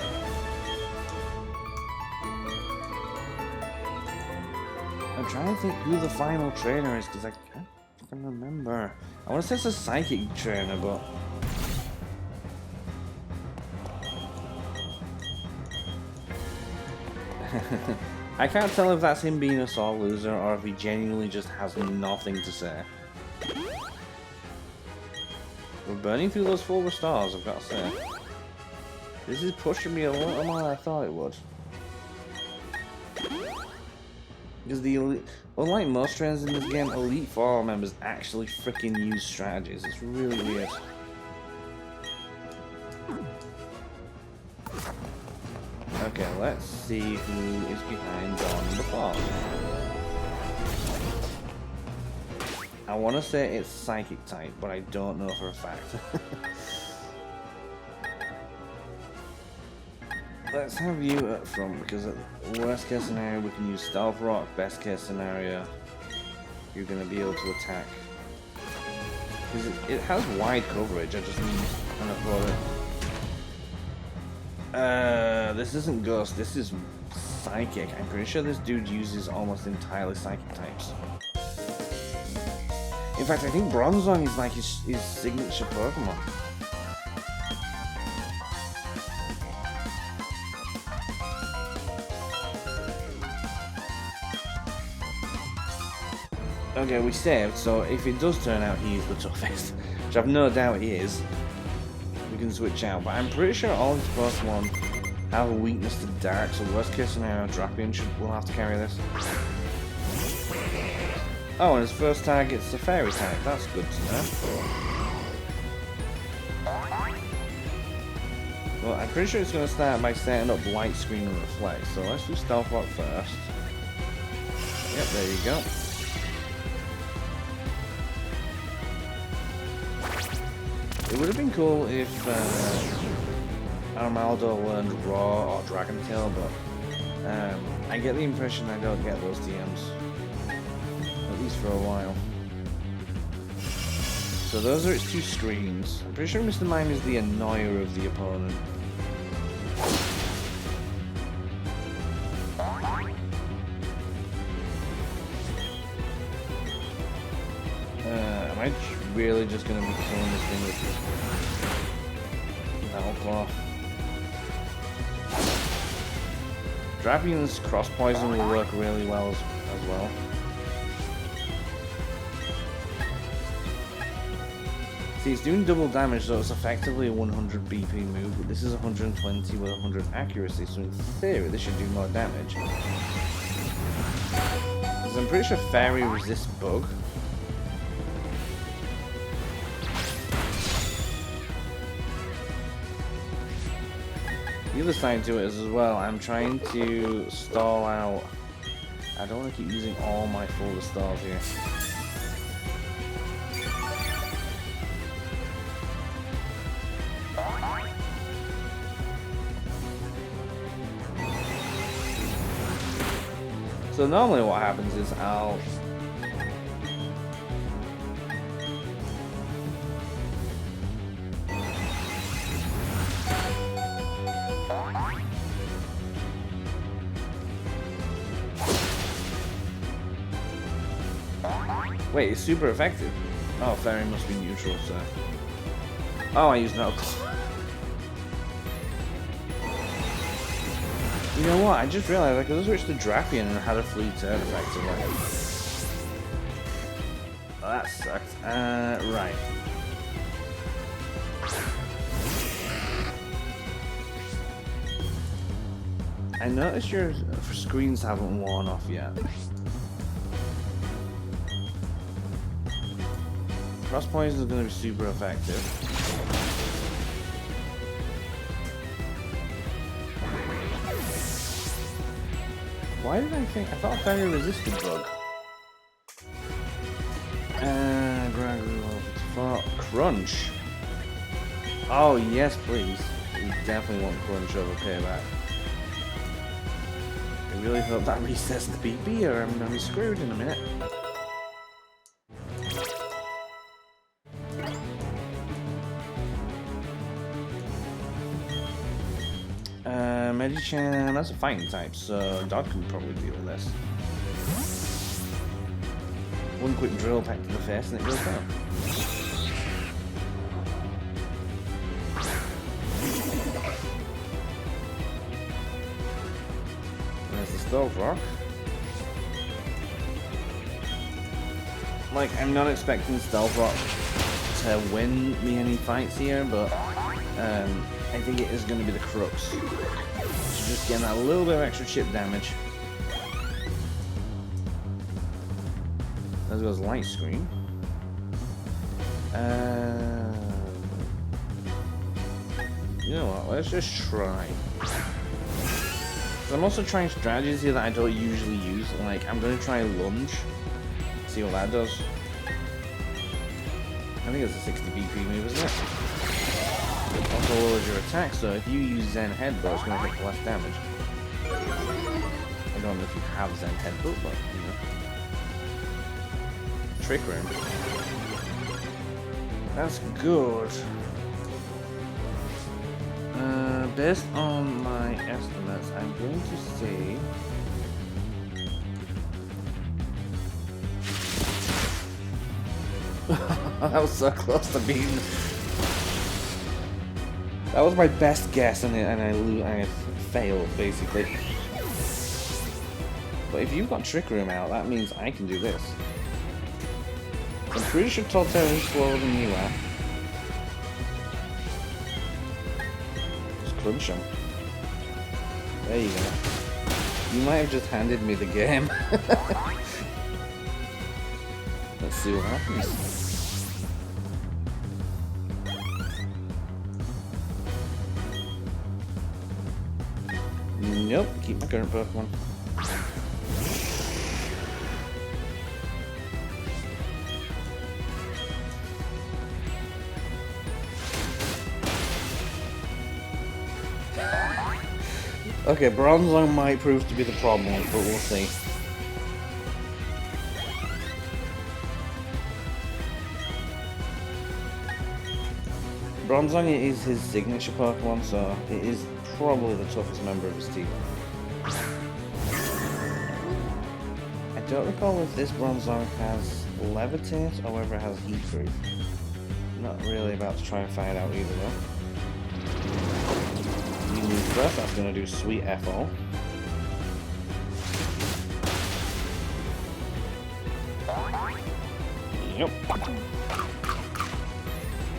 I'm trying to think who the final trainer is because I can't fucking remember. I want to say it's a psychic trainer, but... I can't tell if that's him being a sore loser or if he genuinely just has nothing to say. We're burning through those full restores, I've got to say. This is pushing me a little more than I thought it would. Because the elite, unlike most trainers in this game, Elite Four members actually freaking use strategies. It's really weird. Okay, let's see who is behind Dawn the Fall. I want to say it's Psychic type, but I don't know for a fact. Let's have you up front, because at worst case scenario we can use Stealth Rock, best case scenario you're going to be able to attack. Because it has wide coverage, I just need an avoid. This isn't Ghost, this is Psychic. I'm pretty sure this dude uses almost entirely Psychic types. In fact, I think Bronzong is like his signature Pokemon. Okay, we saved, so if it does turn out he is the toughest, which I've no doubt he is, we can switch out. But I'm pretty sure all his Pokemon have a weakness to Dark, so worst case scenario, Drapion will have to carry this. Oh, and his first target's a Fairy type, that's good to know. Well, I'm pretty sure it's going to start by setting up Light Screen and Reflect, so let's do Stealth Rock first. Yep, there you go. It would have been cool if Armaldo learned Raw or Dragon Tail, but I get the impression I don't get those TMs. At least for a while. So those are its two screens. I'm pretty sure Mr. Mime is the annoyer of the opponent. Am I really just going to be killing this thing with Metal Claw? Drapion's Cross Poison will work really well as well. See, it's doing double damage, so it's effectively a 100 BP move, but this is 120 with 100 accuracy, so in theory this should do more damage. Because I'm pretty sure Fairy resists Bug. The other side to it is as well, I'm trying to stall out. I don't want to keep using all my full stalls here. So normally what happens is I'll wait, it's super effective. Oh, Fairy must be neutral, so. Oh, I used Metal Claw. You know what? I just realized I could have switched to Drapion and had a free turn effectively. Oh, that sucked. Right. I noticed your screens haven't worn off yet. Cross Poison is going to be super effective. Why did I think? I thought Fairy resisted Bug. For Crunch. Oh yes, please. We definitely want Crunch over Payback. I really hope that resets the BP, or I'm gonna be screwed in a minute. Medicham, that's a fighting type, so Dodd can probably deal with this. One quick drill back to the face and it goes down. And there's the Stealth Rock. Like, I'm not expecting Stealth Rock to win me any fights here, but I think it is going to be the crux. So just getting that little bit of extra chip damage. There goes Light Screen. You know what, let's just try. I'm also trying strategies here that I don't usually use. Like, I'm going to try Lunge. See what that does. I think it's a 60 BP move, isn't it? Also lowers your attack, so if you use Zen Headbutt, it's going to hit less damage. I don't know if you have Zen Headbutt, but, you know. Trick Room. That's good. Based on my estimates, I'm going to say... that was so close to being... That was my best guess, and I failed, basically. But if you've got Trick Room out, that means I can do this. I'm pretty sure Torterra is slower than you are. Just crunch him. There you go. You might have just handed me the game. Let's see what happens. Nope, keep my current Pokemon. Okay, Bronzong might prove to be the problem, but we'll see. Bronzong is his signature Pokemon, so it is probably the toughest member of his team. I don't recall if this Bronzong has Levitate or whether it has Heat Proof. Not really about to try and find out either though. First, that's going to do Sweet FO. Yep.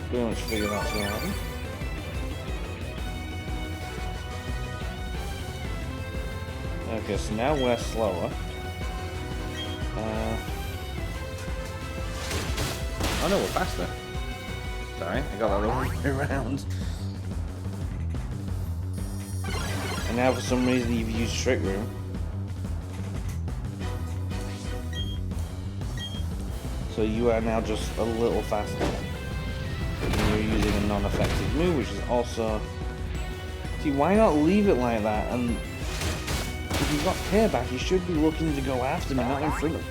Pretty much figured that's going to happen. Okay, so now we're slower. Oh no, we're faster. Sorry, I got that the wrong way around. And now for some reason you've used Trick Room. So you are now just a little faster. And you're using a non-effective move, which is also... See, why not leave it like that? And if you've got payback, you should be looking to go after me, not in front of me.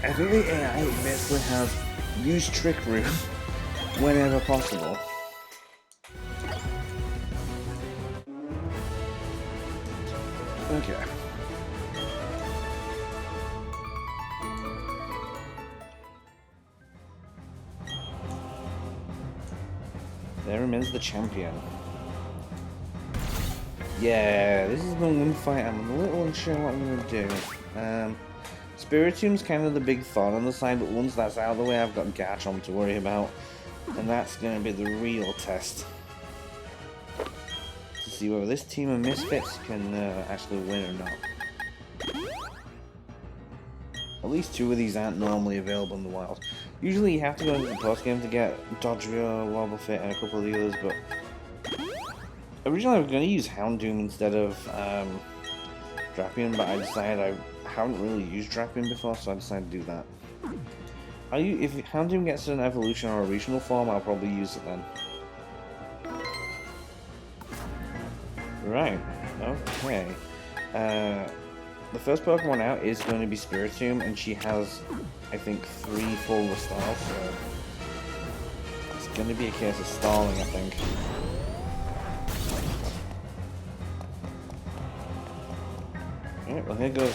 I think the AI basically has used Trick Room whenever possible. Okay. There remains the champion. Yeah, this is the one fight I'm a little unsure what I'm gonna do. Spiritomb's kind of the big thorn on the side, but once that's out of the way, I've got Garchomp to worry about, and that's gonna be the real test. See whether this team of misfits can actually win or not. At least two of these aren't normally available in the wild. Usually you have to go into the post game to get Dodrio, Wobbuffet, and a couple of the others, but originally I was going to use Houndoom instead of Drapion, but I decided I haven't really used Drapion before, so I decided to do that. If Houndoom gets an evolution or a regional form, I'll probably use it then. Right, okay. The first Pokemon out is going to be Spiritomb, and she has, I think, 3 full restores, so it's going to be a case of stalling, I think. Alright, well here goes.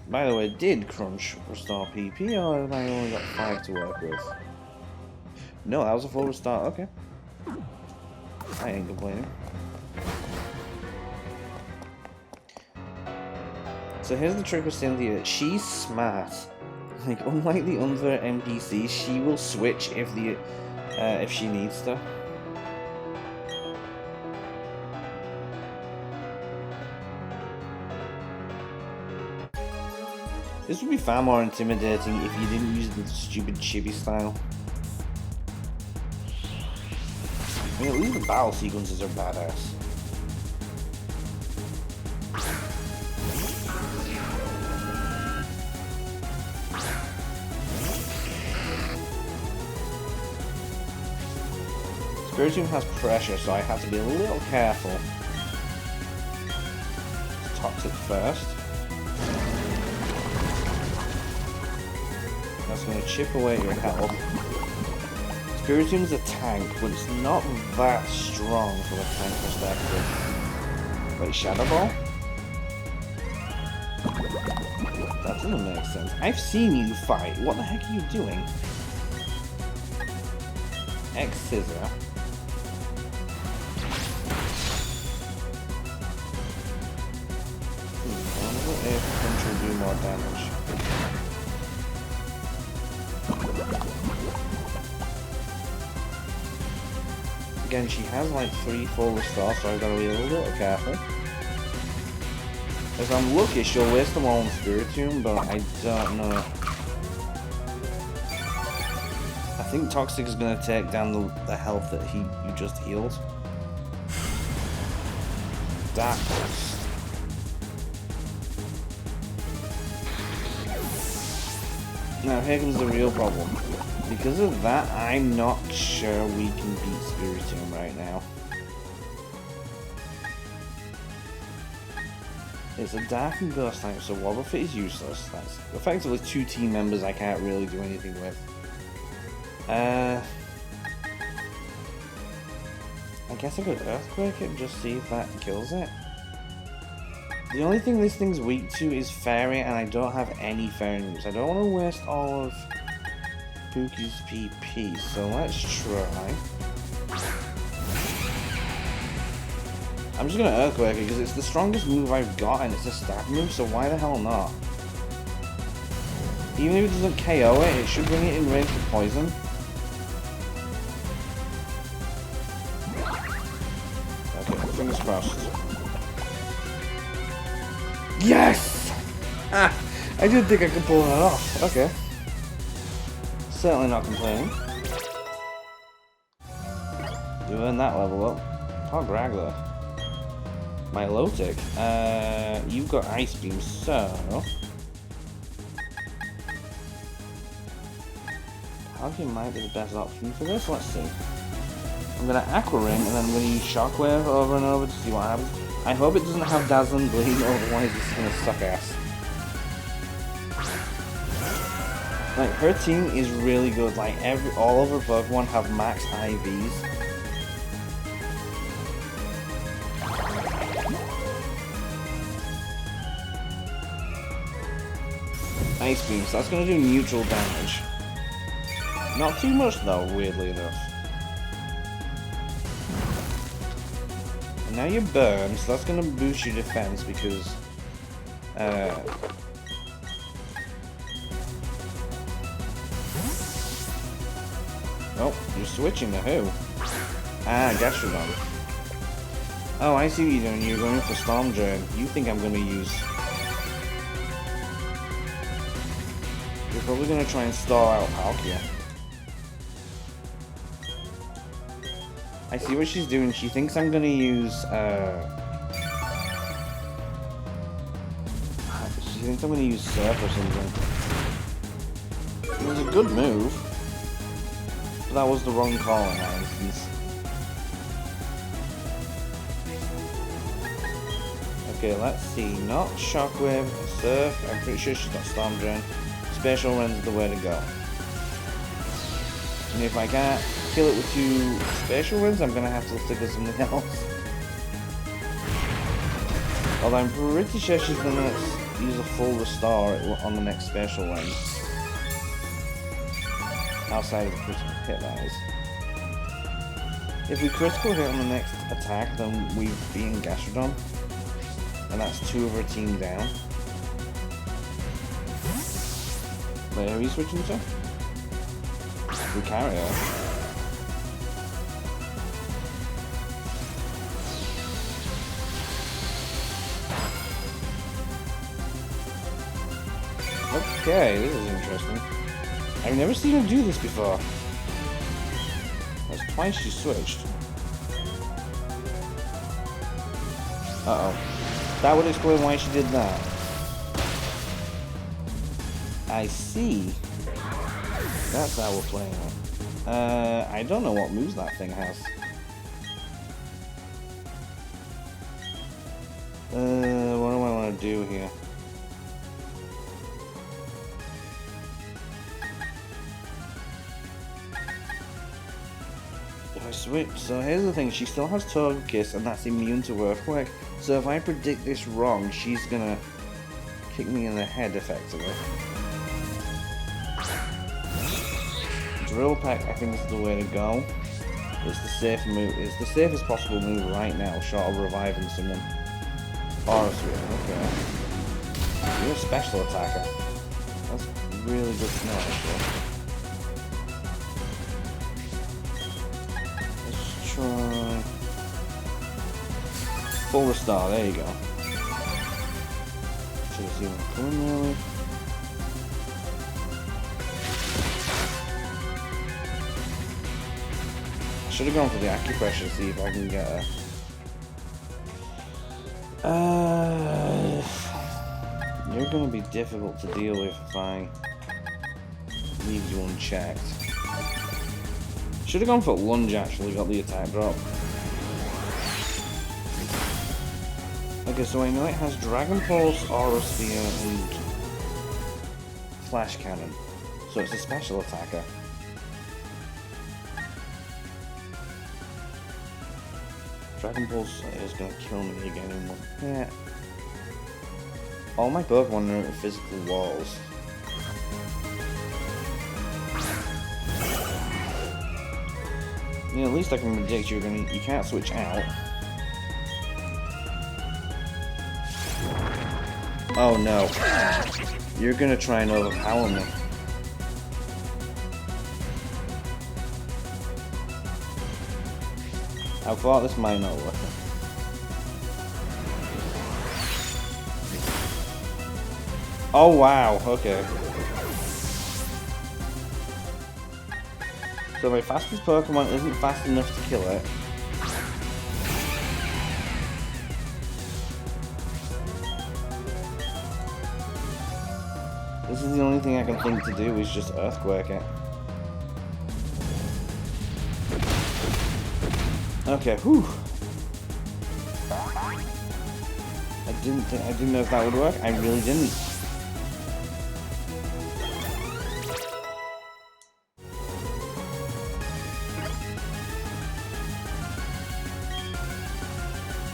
By the way, did Crunch restore PP, or have I only got 5 to work with? No, that was a full restore, okay. I ain't complaining. So here's the trick with Cynthia, she's smart. Like, unlike the other NPCs, she will switch if she needs to. This would be far more intimidating if you didn't use the stupid chibi style. I mean, at least the battle sequences are badass. Spiritomb has pressure, so I have to be a little careful. Toxic first. That's going to chip away your health. Spiritomb's a tank, but it's not that strong from a tank perspective. Wait, Shadow Ball? That doesn't make sense. I've seen you fight. What the heck are you doing? X-Scissor. If Crunch will do more damage. again, she has like 3 full restores, so I've got to be a little bit careful. If I'm lucky, she'll waste them all on Spiritomb, but I don't know. I think Toxic is going to take down the health that you just healed. Dark Pulse. Now here comes the real problem. Because of that, I'm not sure we can beat Spiritomb right now. It's a Dark and Ghost type, so Wobbuffet is useless. That's effectively 2 team members I can't really do anything with. I guess I could Earthquake it and just see if that kills it. The only thing this thing's weak to is Fairy, and I don't have any Fairy moves. I don't want to waste all of Pookie's PP, so let's try. I'm just going to Earthquake it because it's the strongest move I've got, and it's a stab move, so why the hell not? Even if it doesn't KO it, it should bring it in range for poison. Okay, fingers crossed. Yes! Ah, I didn't think I could pull that off. Okay. Certainly not complaining. You earned that level up. Oh, Gragler. Milotic. You've got Ice Beam, so... Palkia might be the best option for this. Let's see. I'm gonna Aqua Ring, and then I'm gonna use Shockwave over and over to see what happens. I hope it doesn't have Dazzling Gleam, otherwise it's gonna suck ass. Like, her team is really good. Like, all of her Pokemon have max IVs. Ice Beam, so that's gonna do neutral damage. Not too much though, weirdly enough. And now you burn, so that's gonna boost your defense because oh, you're switching to who? Ah, Gastrodon. Oh, I see what you're doing. You're going for Storm Drain. You think I'm gonna use... You're probably gonna try and stall out Palkia. I see what she's doing. She thinks I'm gonna use, she thinks I'm gonna use Surf or something. It was a good move. But that was the wrong call in that instance. Okay, let's see. Not Shockwave, Surf. I'm pretty sure she's got Storm Drain. Spatial Rend's the way to go. And if I can't kill it with 2 Spatial Rends, I'm gonna have to stick with something else. Although I'm pretty sure she's gonna use a full restore on the next Spatial Rend. Outside of the critical hit, that is. If we critical hit on the next attack, then we've beaten Gastrodon. And that's 2 of our team down. Wait, are we switching to? Lucario. Okay, this is interesting. I've never seen her do this before. That's twice she switched. Uh-oh. That would explain why she did that. I see. That's how we're playing it. I don't know what moves that thing has. What do I want to do here? If I switch, so here's the thing, she still has Togekiss and that's immune to Earthquake. So if I predict this wrong, she's gonna kick me in the head effectively. Drill Peck, I think, is the way to go. It's the safe move. It's the safest possible move right now, short of reviving someone. Aura Sphere, okay. You're a special attacker. That's really good to know, actually. Let's try full restore. There you go. Should have seen it coming really. I should have gone for the acupressure to see if I can get a. You're gonna be difficult to deal with if I leave you unchecked. Should have gone for lunge actually, got the attack drop. Okay, so I know it has Dragon Pulse, Aura Sphere, and Flash Cannon. So it's a special attacker. Dragon Pulse is gonna kill me again in one hit. All my Pokemon are at physical walls. Yeah, at least I can predict you can't switch out. Oh no. You're gonna try and overpower me. I thought this might not work. Oh wow, okay. So my fastest Pokemon isn't fast enough to kill it. This is the only thing I can think to do is just Earthquake it. Okay, whew. I didn't know if that would work. I really didn't.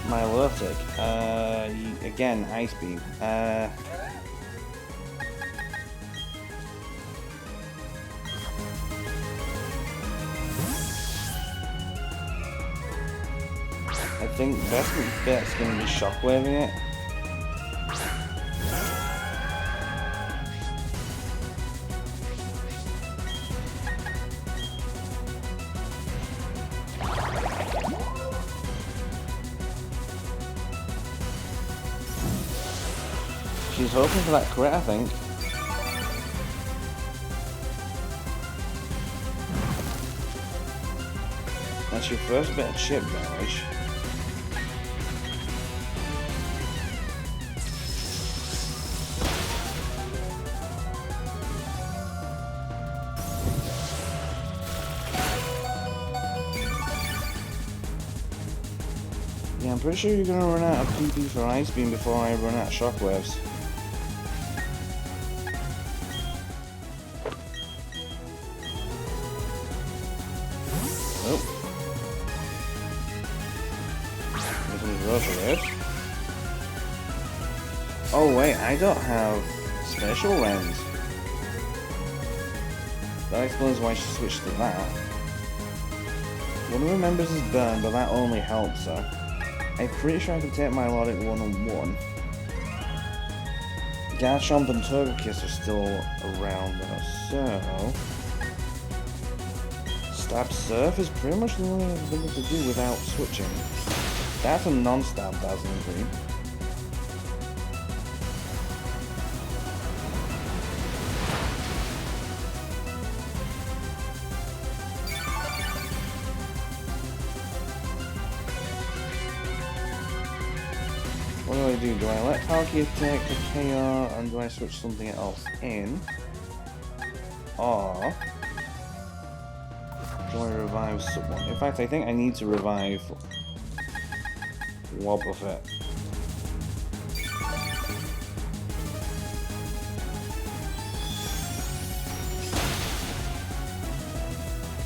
Milotic. Again, Ice Beam. I think best bet's gonna be Shockwaving it. She's hoping for that crit, I think. That's your first bit of chip damage. Yeah, I'm pretty sure you're gonna run out of PP for Ice Beam before I run out of Shockwaves. Oh. Oh wait, I don't have Spatial Lens. That explains why she switched to that. One of her members is burned, but that only helps her. I'm pretty sure I can take my Milotic one-on-one. Garchomp and Togekiss are still around though, so... Stab Surf is pretty much the only thing to do without switching. That's a non-stab Dazzling Gleam. What do I do? Do I let Palkia take the KO and do I switch something else in? Or do I revive someone? In fact, I think I need to revive Wobbuffet.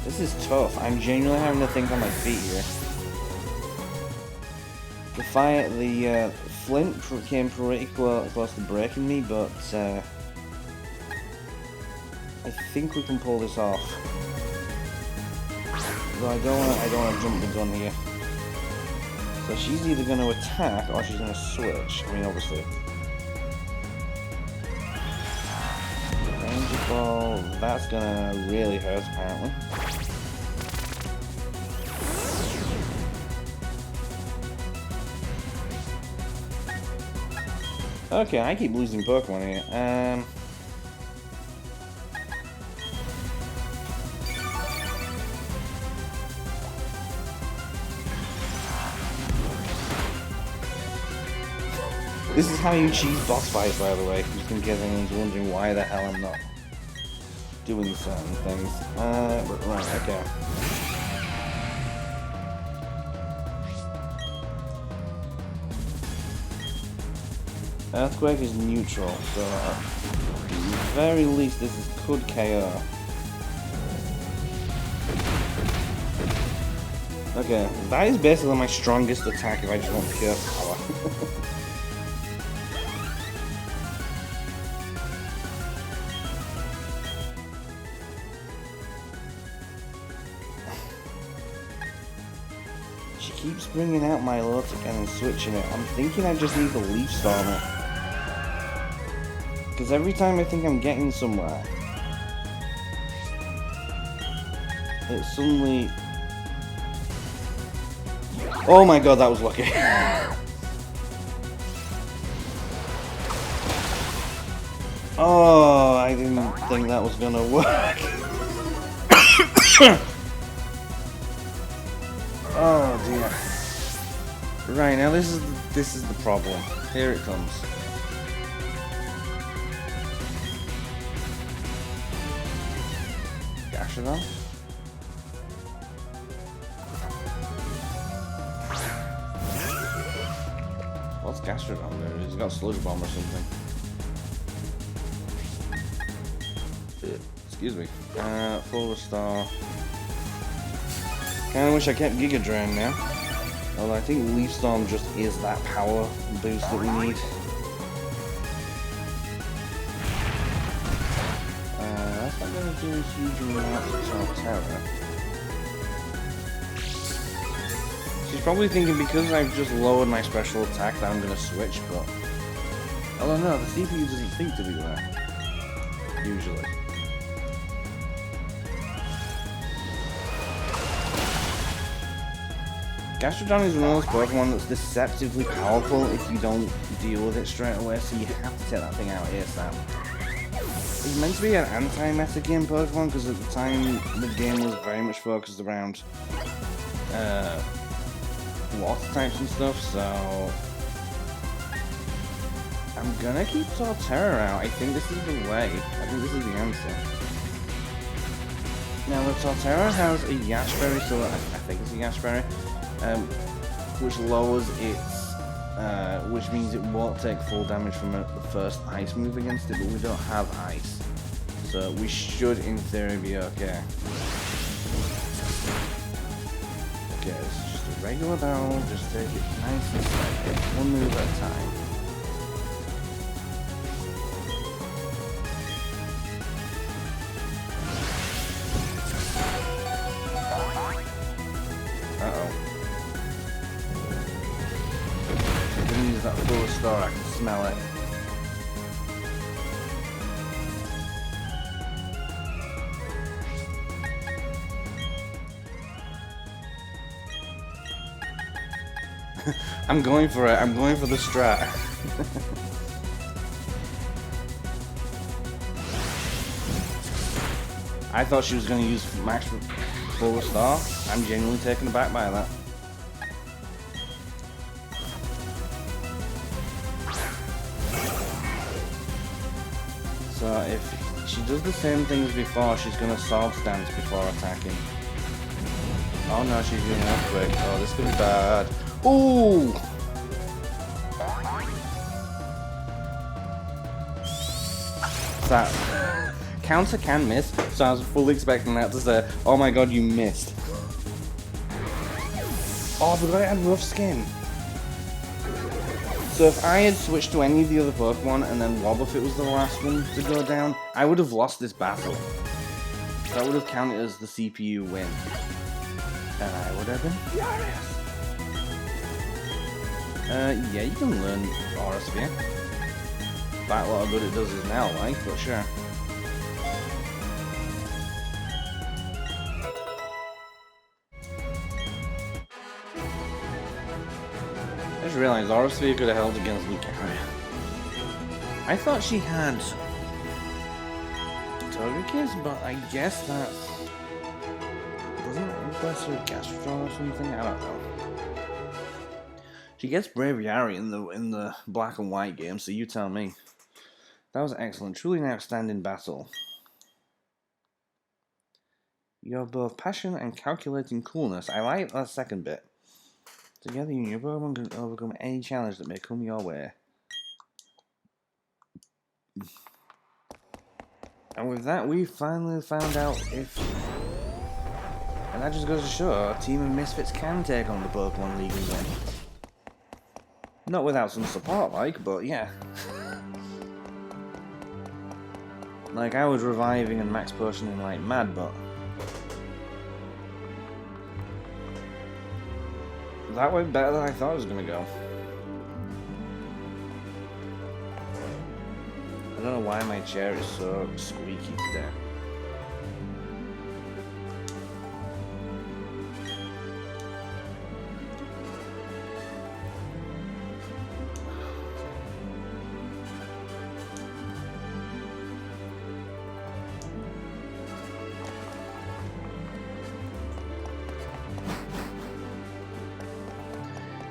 This is tough. I'm genuinely having to think on my feet here. The Flint came pretty close to breaking me, but I think we can pull this off. Though I don't want to jump the gun here. So she's either going to attack or she's going to switch. I mean, obviously. Ranger Ball. That's going to really hurt, apparently. Okay, I keep losing Pokemon here. This is how you cheese boss fights, by the way, just in case anyone's wondering why the hell I'm not doing certain things. Right, okay. Earthquake is neutral, so at the very least this could KO. Okay, that is basically my strongest attack if I just want pure power. She keeps bringing out my Milotic and then switching it. I'm thinking I just need to Leaf Storm it. Because every time I think I'm getting somewhere, it suddenly... Oh my god, that was lucky. Oh, I didn't think that was gonna work. Oh dear. Right, now this is the problem. Here it comes. Gastrodon? What's Gastrodon doing? He's got Sludge Bomb or something. Excuse me. Full restore. Kinda wish I kept Giga Drain now. Although I think Leaf Storm just is that power boost that we need. That's not gonna do a huge amount to Torterra. She's probably thinking because I've just lowered my special attack that I'm gonna switch, but... Oh no, the CPU doesn't think to do that. Usually. Gastrodon is one of those Pokemon that's deceptively powerful if you don't deal with it straight away, so you have to take that thing out ASAP. It's meant to be an anti-meta game Pokemon, because at the time the game was very much focused around water types and stuff, so... I'm gonna keep Torterra out. I think this is the way. I think this is the answer. Now the Torterra has a Yashberry, so I think it's a Yashberry. Which lowers its, which means it won't take full damage from the first ice move against it, but we don't have ice. So we should, in theory, be okay. Okay, this is just a regular battle, just take it nice and slow, one move at a time. That full restore, I can smell it. I'm going for it. I'm going for the strat. I thought she was going to use max full restore. I'm genuinely taken aback by that. So if she does the same thing as before, she's going to Sword Stance before attacking. Oh no, she's doing an Earthquake. Oh, this could be bad. Ooh! That counter can miss, so I was fully expecting that to say, oh my god, you missed. Oh, I forgot it had rough skin. So if I had switched to any of the other Pokemon and then Wobbuffet was the last one to go down, I would have lost this battle. That would have counted as the CPU win. And I would have been furious. Yeah, you can learn Aura Sphere. Quite a lot of good it does is now, like, but sure. I just realised Aura Sphere could have held against Lucario. I thought she had Togekiss, but I guess that's... Doesn't it request her Gastrodon or something? I don't know. She gets Braviary in the black and white game, so you tell me. That was excellent. Truly an outstanding battle. You have both passion and calculating coolness. I like that second bit. Together, you and your Pokemon can overcome any challenge that may come your way. And with that, we finally found out if... And that just goes to show a team of Misfits can take on the Pokemon League and win. Not without some support, like, but yeah. Like, I was reviving and max potioning like mad, but... that went better than I thought it was going to go. I don't know why my chair is so squeaky today.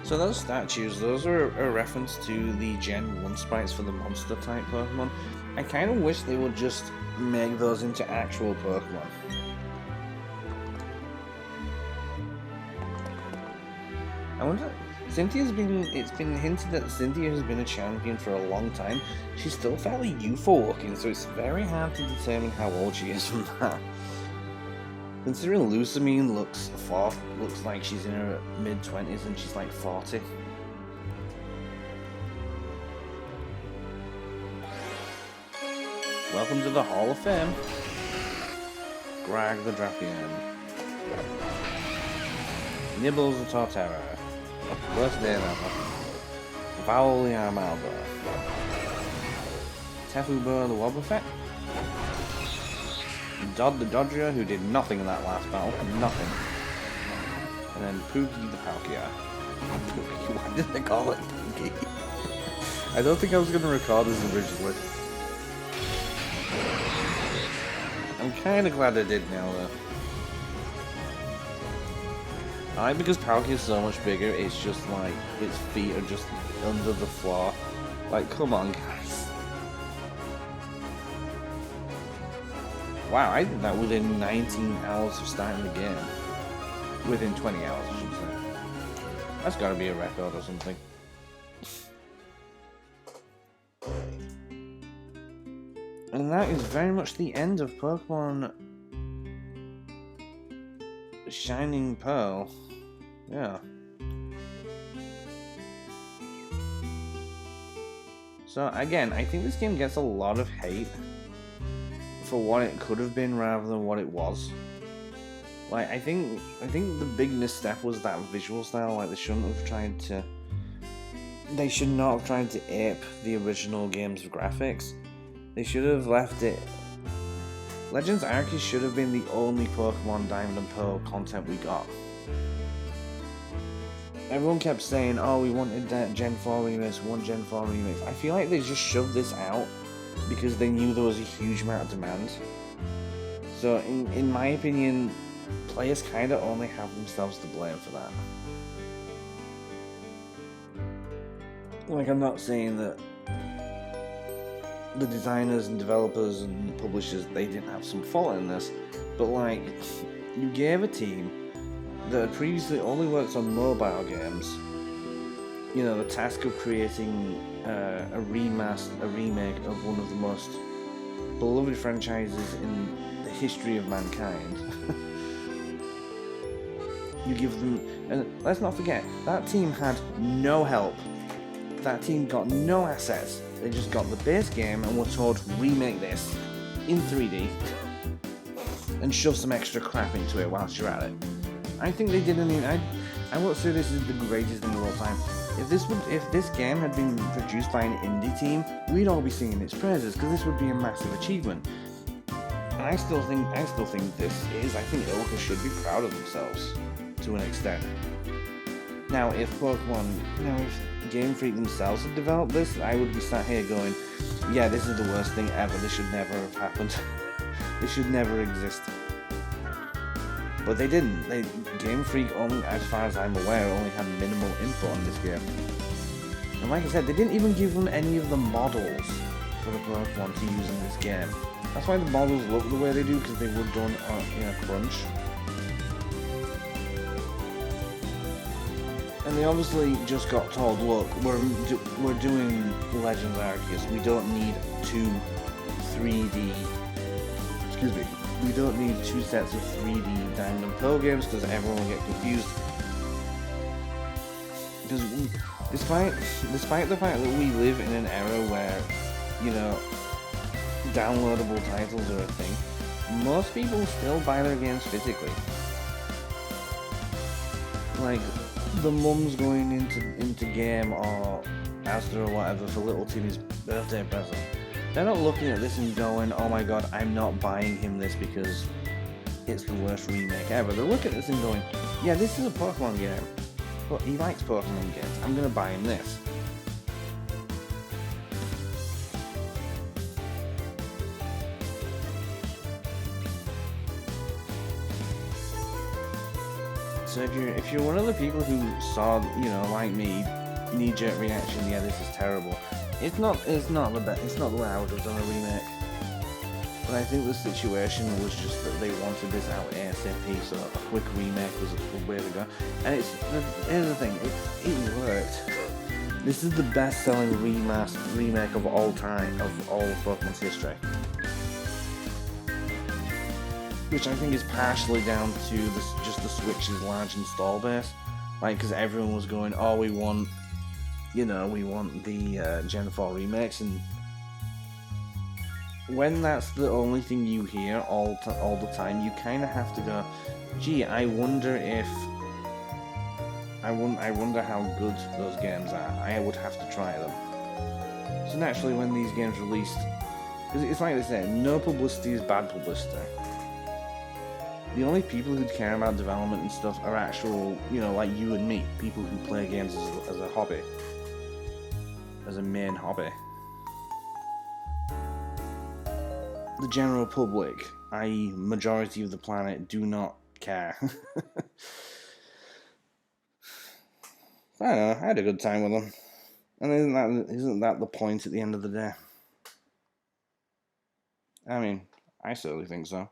So those statues, those are a reference to the Gen 1 sprites for the monster type Pokemon. I kind of wish they would just make those into actual Pokemon. I wonder, it's been hinted that Cynthia has been a champion for a long time. She's still fairly youthful looking, so it's very hard to determine how old she is from that. Considering Lusamine looks like she's in her mid-20s and she's like 40. Welcome to the Hall of Fame. Grag the Drapion. Nibbles the Torterra. Worst day ever. Foul the Armaldo. Tefubo the Wobbuffet. Dodd the Dodger, who did nothing in that last battle. Nothing. And then Pookie the Palkia. Pookie, why did they call it Pookie? I don't think I was going to record this originally. I'm kind of glad I did now, though. I like because Palkia is so much bigger, it's just like, its feet are just under the floor. Like, come on, guys. Wow, I did that within 19 hours of starting the game. Within 20 hours, I should say. That's gotta be a record or something. And that is very much the end of Pokemon Shining Pearl. Yeah. So again, I think this game gets a lot of hate for what it could have been rather than what it was. Like, I think the big misstep was that visual style. Like, they should not have tried to ape the original game's graphics. They should have left it... Legends Arceus should have been the only Pokemon Diamond and Pearl content we got. Everyone kept saying, oh, we wanted that Gen 4 remix, one Gen 4 remix. I feel like they just shoved this out because they knew there was a huge amount of demand. So, in my opinion, players kind of only have themselves to blame for that. Like, I'm not saying that the designers and developers and publishers, they didn't have some fault in this, but like, you gave a team that had previously only worked on mobile games, you know, the task of creating a remake of one of the most beloved franchises in the history of mankind. You give them, and let's not forget, that team had no help. That team got no assets. They just got the base game and were told, remake this in 3D and shove some extra crap into it whilst you're at it. I think they did. I won't say this is the greatest thing of all time. If this game had been produced by an indie team, we'd all be singing its praises because this would be a massive achievement. And I still think this is. I think Ilka should be proud of themselves to an extent. Now, if Game Freak themselves had developed this, I would be sat here going, yeah, this is the worst thing ever, this should never have happened. This should never exist. But they didn't. Game Freak, only, as far as I'm aware, only had minimal input on this game. And like I said, they didn't even give them any of the models for the Pokemon to use in this game. That's why the models look the way they do, because they were done in a crunch. And they obviously just got told, look, we're doing Legends Arceus. We don't need 2 3D... Excuse me. We don't need 2 sets of 3D Diamond and Pearl games, because everyone will get confused. Because despite the fact that we live in an era where, you know, downloadable titles are a thing, most people still buy their games physically. Like, the mums going into game or Asda or whatever for little Timmy's birthday present, they're not looking at this and going, oh my god, I'm not buying him this because it's the worst remake ever. They're looking at this and going, yeah, this is a Pokemon game. But he likes Pokemon games. I'm gonna buy him this. So if you're one of the people who saw, you know, like me, knee-jerk reaction, yeah, this is terrible. It's not the best. It's not the way I would have done a remake. But I think the situation was just that they wanted this out ASAP, so a quick remake was a good way to go. And here's the thing, it worked. This is the best-selling remake of all time, of all of Pokemon's history. Which I think is partially down to just the Switch's large install base. Like, because everyone was going, oh, we want the Gen 4 remakes, and when that's the only thing you hear all the time, you kind of have to go, gee, I wonder how good those games are. I would have to try them. So naturally, when these games released, because it's like they say, no publicity is bad publicity. The only people who care about development and stuff are actual, you know, like you and me, people who play games as a hobby, as a main hobby. The general public, i.e. majority of the planet, do not care. I don't know, I had a good time with them. And isn't that the point at the end of the day? I mean, I certainly think so.